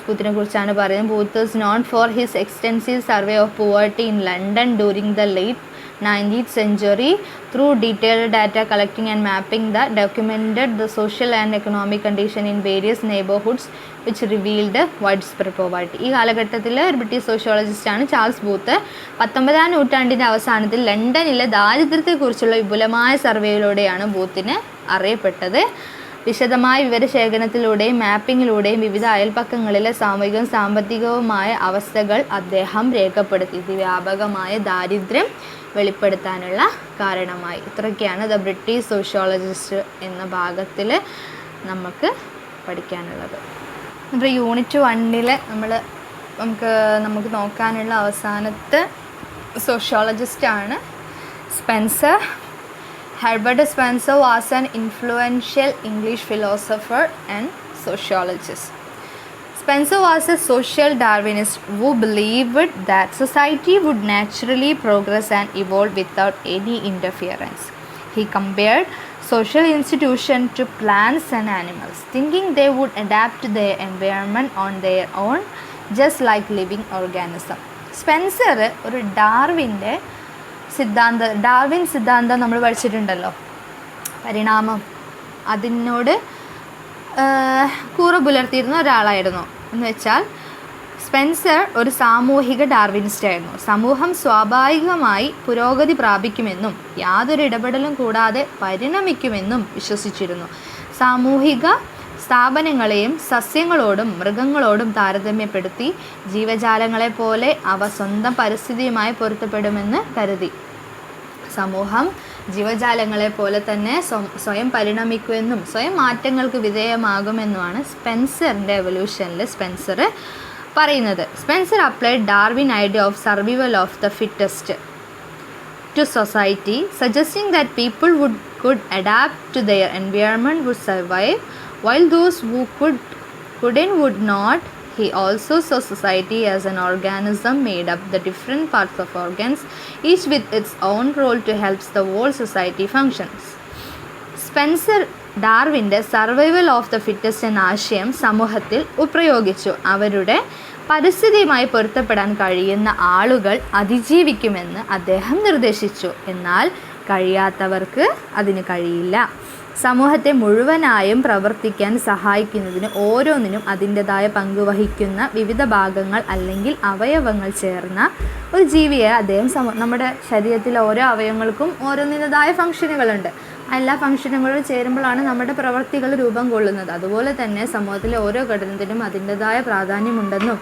ബൂത്തിനെ കുറിച്ചാണ് പറയുന്നത്. Booth is known for his extensive survey of poverty in London during the late 19th century through detailed data collecting and mapping that documented the social and economic condition in various neighborhoods which revealed widespread poverty. ഈ കാലഘട്ടത്തിൽ ഒരു British സോഷ്യോളജിസ്റ്റാണ് Charles booth. 19ാം നൂറ്റാണ്ടിൻ്റെ അവസാനത്തിൽ ലണ്ടനിലെ ദാരിദ്ര്യത്തെക്കുറിച്ചുള്ള വിപുലമായ സർവേയിലൂടെയാണ് ബൂത്തിന് അറിയപ്പെട്ടത്. വിശദമായ വിവരശേഖരണത്തിലൂടെയും മാപ്പിങ്ങിലൂടെയും വിവിധ അയൽപ്പക്കങ്ങളിലെ സാമൂഹികവും സാമ്പത്തികവുമായ അവസ്ഥകൾ അദ്ദേഹം രേഖപ്പെടുത്തി. ഇത് വ്യാപകമായ ദാരിദ്ര്യം വെളിപ്പെടുത്താനുള്ള കാരണമായി. ഇത്രയൊക്കെയാണ് ദ ബ്രിട്ടീഷ് സോഷ്യോളജിസ്റ്റ് എന്ന ഭാഗത്തിൽ നമുക്ക് പഠിക്കാനുള്ളത്. നമ്മുടെ യൂണിറ്റ് 1 നമുക്ക് നോക്കാനുള്ള അവസാനത്തെ സോഷ്യോളജിസ്റ്റാണ് Spencer. Herbert Spencer was an influential English philosopher and sociologist. Spencer was a social Darwinist who believed that society would naturally progress and evolve without any interference. He compared social institutions to plants and animals, thinking they would adapt to their environment on their own, just like living organisms. Spencer ഒരു Darwin സിദ്ധാന്തം നമ്മൾ പഠിച്ചിട്ടുണ്ടല്ലോ, പരിണാമം, അതിനോട് കൂറ പുലർത്തിയിരുന്ന ഒരാളായിരുന്നു. എന്ന് വെച്ചാൽ സ്പെൻസർ ഒരു സാമൂഹിക ഡാർവിനിസ്റ്റ് ആയിരുന്നു. സമൂഹം സ്വാഭാവികമായി പുരോഗതി പ്രാപിക്കുമെന്നും യാതൊരു ഇടപെടലും കൂടാതെ പരിണമിക്കുമെന്നും വിശ്വസിച്ചിരുന്നു. സാമൂഹിക സ്ഥാപനങ്ങളെയും സസ്യങ്ങളോടും മൃഗങ്ങളോടും താരതമ്യപ്പെടുത്തി ജീവജാലങ്ങളെപ്പോലെ അവ സ്വന്തം പരിസ്ഥിതിയുമായി പൊരുത്തപ്പെടുമെന്ന് കരുതി. സമൂഹം ജീവജാലങ്ങളെപ്പോലെ തന്നെ സ്വയം പരിണമിക്കുമെന്നും സ്വയം മാറ്റങ്ങൾക്ക് വിധേയമാകുമെന്നുമാണ് സ്പെൻസറിൻ്റെ എവല്യൂഷനിൽ സ്പെൻസർ പറയുന്നത്. Spencer applied Darwin idea of survival of the fittest to society, suggesting that people could adapt to their environment, would survive, while those who couldn't would not. He also saw society as an organism made up the different parts of organs, each with its own role to help the whole society functions. Spencer ഡാർവിൻ്റെ survival of the fittest എന്ന ആശയം സമൂഹത്തിൽ പ്രയോഗിച്ചു. അവരുടെ പരിസ്ഥിതിയുമായി പൊരുത്തപ്പെടാൻ കഴിയുന്ന ആളുകൾ അതിജീവിക്കുമെന്ന് അദ്ദേഹം നിർദ്ദേശിച്ചു. എന്നാൽ കഴിയാത്തവർക്ക് അതിന് കഴിയില്ല. സമൂഹത്തെ മുഴുവനായും പ്രവർത്തിക്കാൻ സഹായിക്കുന്നതിന് ഓരോന്നിനും അതിൻ്റെതായ പങ്ക് വഹിക്കുന്ന വിവിധ ഭാഗങ്ങൾ അല്ലെങ്കിൽ അവയവങ്ങൾ ചേർന്ന ഒരു ജീവിയെ അദ്ദേഹം നമ്മുടെ ശരീരത്തിലെ ഓരോ അവയവങ്ങൾക്കും ഓരോന്നിൻ്റെതായ ഫംഗ്ഷനുകളുണ്ട്. എല്ലാ ഫംഗ്ഷനുകളും ചേരുമ്പോഴാണ് നമ്മുടെ പ്രവൃത്തികൾ രൂപം കൊള്ളുന്നത്. അതുപോലെ തന്നെ സമൂഹത്തിലെ ഓരോ ഘടകത്തിനും അതിൻ്റെതായ പ്രാധാന്യമുണ്ടെന്നും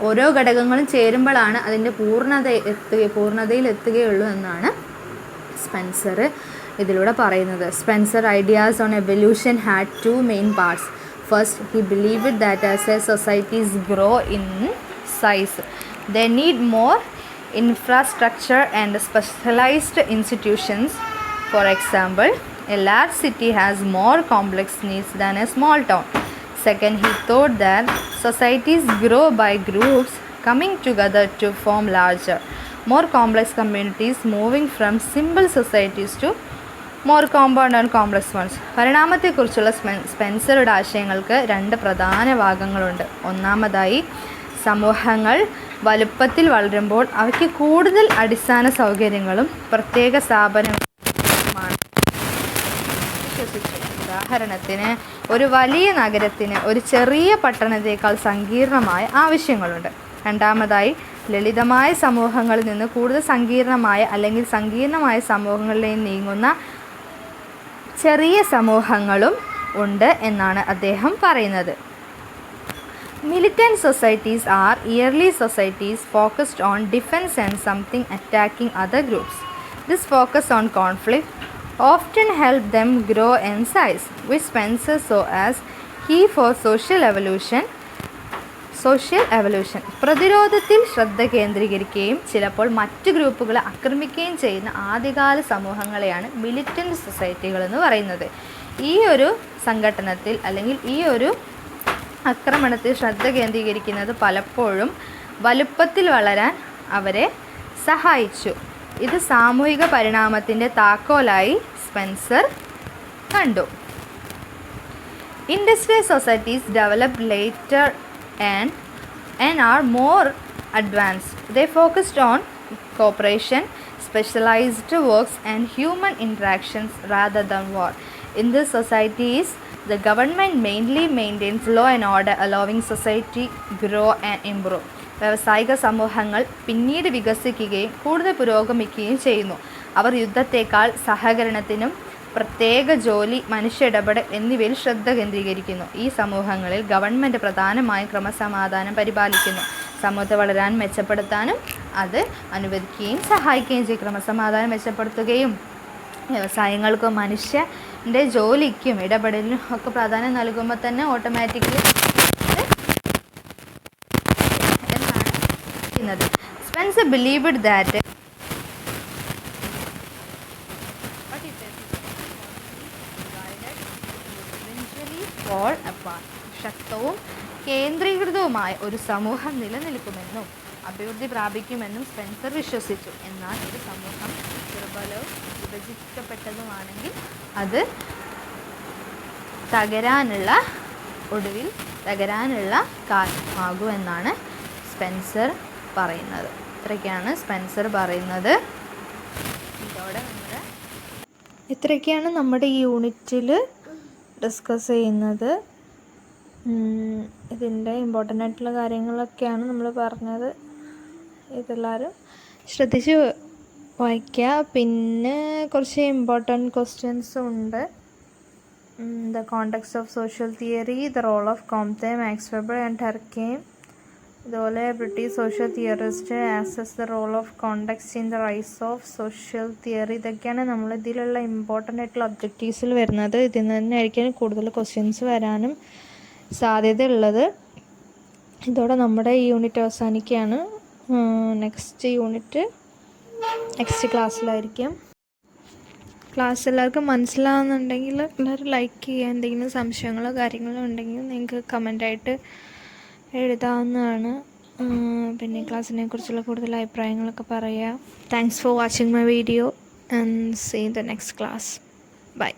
ഓരോ ഘടകങ്ങളും ചേരുമ്പോഴാണ് അതിൻ്റെ പൂർണ്ണതയിൽ എത്തുകയുള്ളൂ എന്നാണ് സ്പെൻസർ ഇതിലൂടെ പറയുന്നത്. Spencer ideas on evolution had 2 main parts. First, he believed that as societies grow in size, they need more infrastructure and specialized institutions. For example, a large city has more complex needs than a small town. Second, he thought that societies grow by groups coming together to form larger, more complex communities, moving from simple societies to more compound and complex ones. പരിണാമത്തെക്കുറിച്ചുള്ള സ്പെൻസറുടെ ആശയങ്ങൾക്ക് 2 പ്രധാന ഭാഗങ്ങളുണ്ട്. ഒന്നാമതായി, സമൂഹങ്ങൾ വലുപ്പത്തിൽ വളരുമ്പോൾ അവയ്ക്ക് കൂടുതൽ അടിസ്ഥാന സൗകര്യങ്ങളും പ്രത്യേക സ്ഥാപനങ്ങളുമാണ് വിശ്വസിച്ചു. ഉദാഹരണത്തിന്, ഒരു വലിയ നഗരത്തിന് ഒരു ചെറിയ പട്ടണത്തേക്കാൾ സങ്കീർണമായ ആവശ്യങ്ങളുണ്ട്. രണ്ടാമതായി, ലളിതമായ സമൂഹങ്ങളിൽ നിന്ന് കൂടുതൽ സങ്കീർണമായ അല്ലെങ്കിൽ സങ്കീർണമായ സമൂഹങ്ങളിലേക്ക് നീങ്ങുന്ന ചെറിയ സമൂഹങ്ങളും ഉണ്ട് എന്നാണ് അദ്ദേഹം പറയുന്നത്. Militant societies are early societies focused on defense and something attacking other groups. This focus on conflict often helped them grow in size, which Spencer saw as key for social evolution പ്രതിരോധത്തിൽ ശ്രദ്ധ കേന്ദ്രീകരിക്കുകയും ചിലപ്പോൾ മറ്റ് ഗ്രൂപ്പുകളെ ആക്രമിക്കുകയും ചെയ്യുന്ന ആദ്യകാല സമൂഹങ്ങളെയാണ് militant സൊസൈറ്റികൾ എന്ന് പറയുന്നത്. ഈ ഒരു സംഘടനത്തിൽ അല്ലെങ്കിൽ ഈ ഒരു ആക്രമണത്തിൽ ശ്രദ്ധ കേന്ദ്രീകരിക്കുന്നത് പലപ്പോഴും വലുപ്പത്തിൽ വളരാൻ അവരെ സഹായിച്ചു. ഇത് സാമൂഹിക പരിണാമത്തിൻ്റെ താക്കോലായി സ്പെൻസർ കണ്ടു. Industrial societies developed later and are more advanced. They focused on cooperation, specialized works and human interactions rather than war. In these societies, the government mainly maintains law and order, allowing society grow and improve. വ്യാവസായിക സമൂഹങ്ങൾ പിന്നീട് വികസിക്കുകയും കൂടുതൽ പുരോഗമിക്കുകയും ചെയ്യുന്നു. അവർ യുദ്ധത്തേക്കാൾ സഹകരണത്തിനും പ്രത്യേക ജോലി, മനുഷ്യ ഇടപെടൽ എന്നിവയിൽ ശ്രദ്ധ കേന്ദ്രീകരിക്കുന്നു. ഈ സമൂഹങ്ങളിൽ ഗവൺമെൻറ് പ്രധാനമായും ക്രമസമാധാനം പരിപാലിക്കുന്നു. സമൂഹത്തെ വളരാൻ മെച്ചപ്പെടുത്താനും അത് അനുവദിക്കുകയും സഹായിക്കുകയും ചെയ്യും. ക്രമസമാധാനം മെച്ചപ്പെടുത്തുകയും വ്യവസായങ്ങൾക്കും മനുഷ്യൻ്റെ ജോലിക്കും ഇടപെടലിനും ഒക്കെ പ്രാധാന്യം നൽകുമ്പോൾ തന്നെ ഓട്ടോമാറ്റിക്കലി എന്നാണ് ചെയ്യുന്നത്. സ്പെൻസർ ബിലീവ്ഡ് ദാറ്റ് ശക്തവും കേന്ദ്രീകൃതവുമായ ഒരു സമൂഹം നിലനിൽക്കുമെന്നും അഭിവൃദ്ധി പ്രാപിക്കുമെന്നും സ്പെൻസർ വിശ്വസിച്ചു. എന്നാൽ ഒരു സമൂഹം ദുർബലവും വിഭജിക്കപ്പെട്ടതുമാണെങ്കിൽ അത് ഒടുവിൽ തകരാനുള്ള കാരണമാകുമെന്നാണ് സ്പെൻസർ പറയുന്നത്. ഇത്രയൊക്കെയാണ് സ്പെൻസർ പറയുന്നത്. ഇത്രയൊക്കെയാണ് നമ്മുടെ ഈ യൂണിറ്റിൽ ഡിസ്കസ് ചെയ്യുന്നത്. ഇതിൻ്റെ ഇമ്പോർട്ടൻ്റ് ആയിട്ടുള്ള കാര്യങ്ങളൊക്കെയാണ് നമ്മൾ പറഞ്ഞത്. ഇതെല്ലാവരും ശ്രദ്ധിച്ച് വായിക്കുക. പിന്നെ കുറച്ച് ഇമ്പോർട്ടൻറ്റ് ക്വസ്റ്റ്യൻസും ഉണ്ട്. The context of social theory, the role of Comte, Max Weber and Durkheim. അതുപോലെ British social theorist assess the role of context in the rise of social theory. ഇതൊക്കെയാണ് നമ്മൾ ഇതിലുള്ള ഇമ്പോർട്ടൻ്റ് ആയിട്ടുള്ള ഒബ്ജക്റ്റീവ്സിൽ വരുന്നത്. ഇതിൽ നിന്ന് തന്നെ ആയിരിക്കും കൂടുതൽ ക്വസ്റ്റ്യൻസ് വരാനും സാധ്യതയുള്ളത്. ഇതോടെ നമ്മുടെ ഈ യൂണിറ്റ് അവസാനിക്കുകയാണ്. നെക്സ്റ്റ് യൂണിറ്റ് നെക്സ്റ്റ് ക്ലാസ്സിലായിരിക്കും. ക്ലാസ് എല്ലാവർക്കും മനസ്സിലാവുന്നുണ്ടെങ്കിൽ എല്ലാവരും ലൈക്ക് ചെയ്യുക. എന്തെങ്കിലും സംശയങ്ങളോ കാര്യങ്ങളോ ഉണ്ടെങ്കിൽ നിങ്ങൾക്ക് കമൻ്റായിട്ട് എഴുതാവുന്നതാണ്. പിന്നെ ക്ലാസ്സിനെ കുറിച്ചുള്ള കൂടുതൽ അഭിപ്രായങ്ങളൊക്കെ പറയുക. Thanks for watching my video and see the next class. By.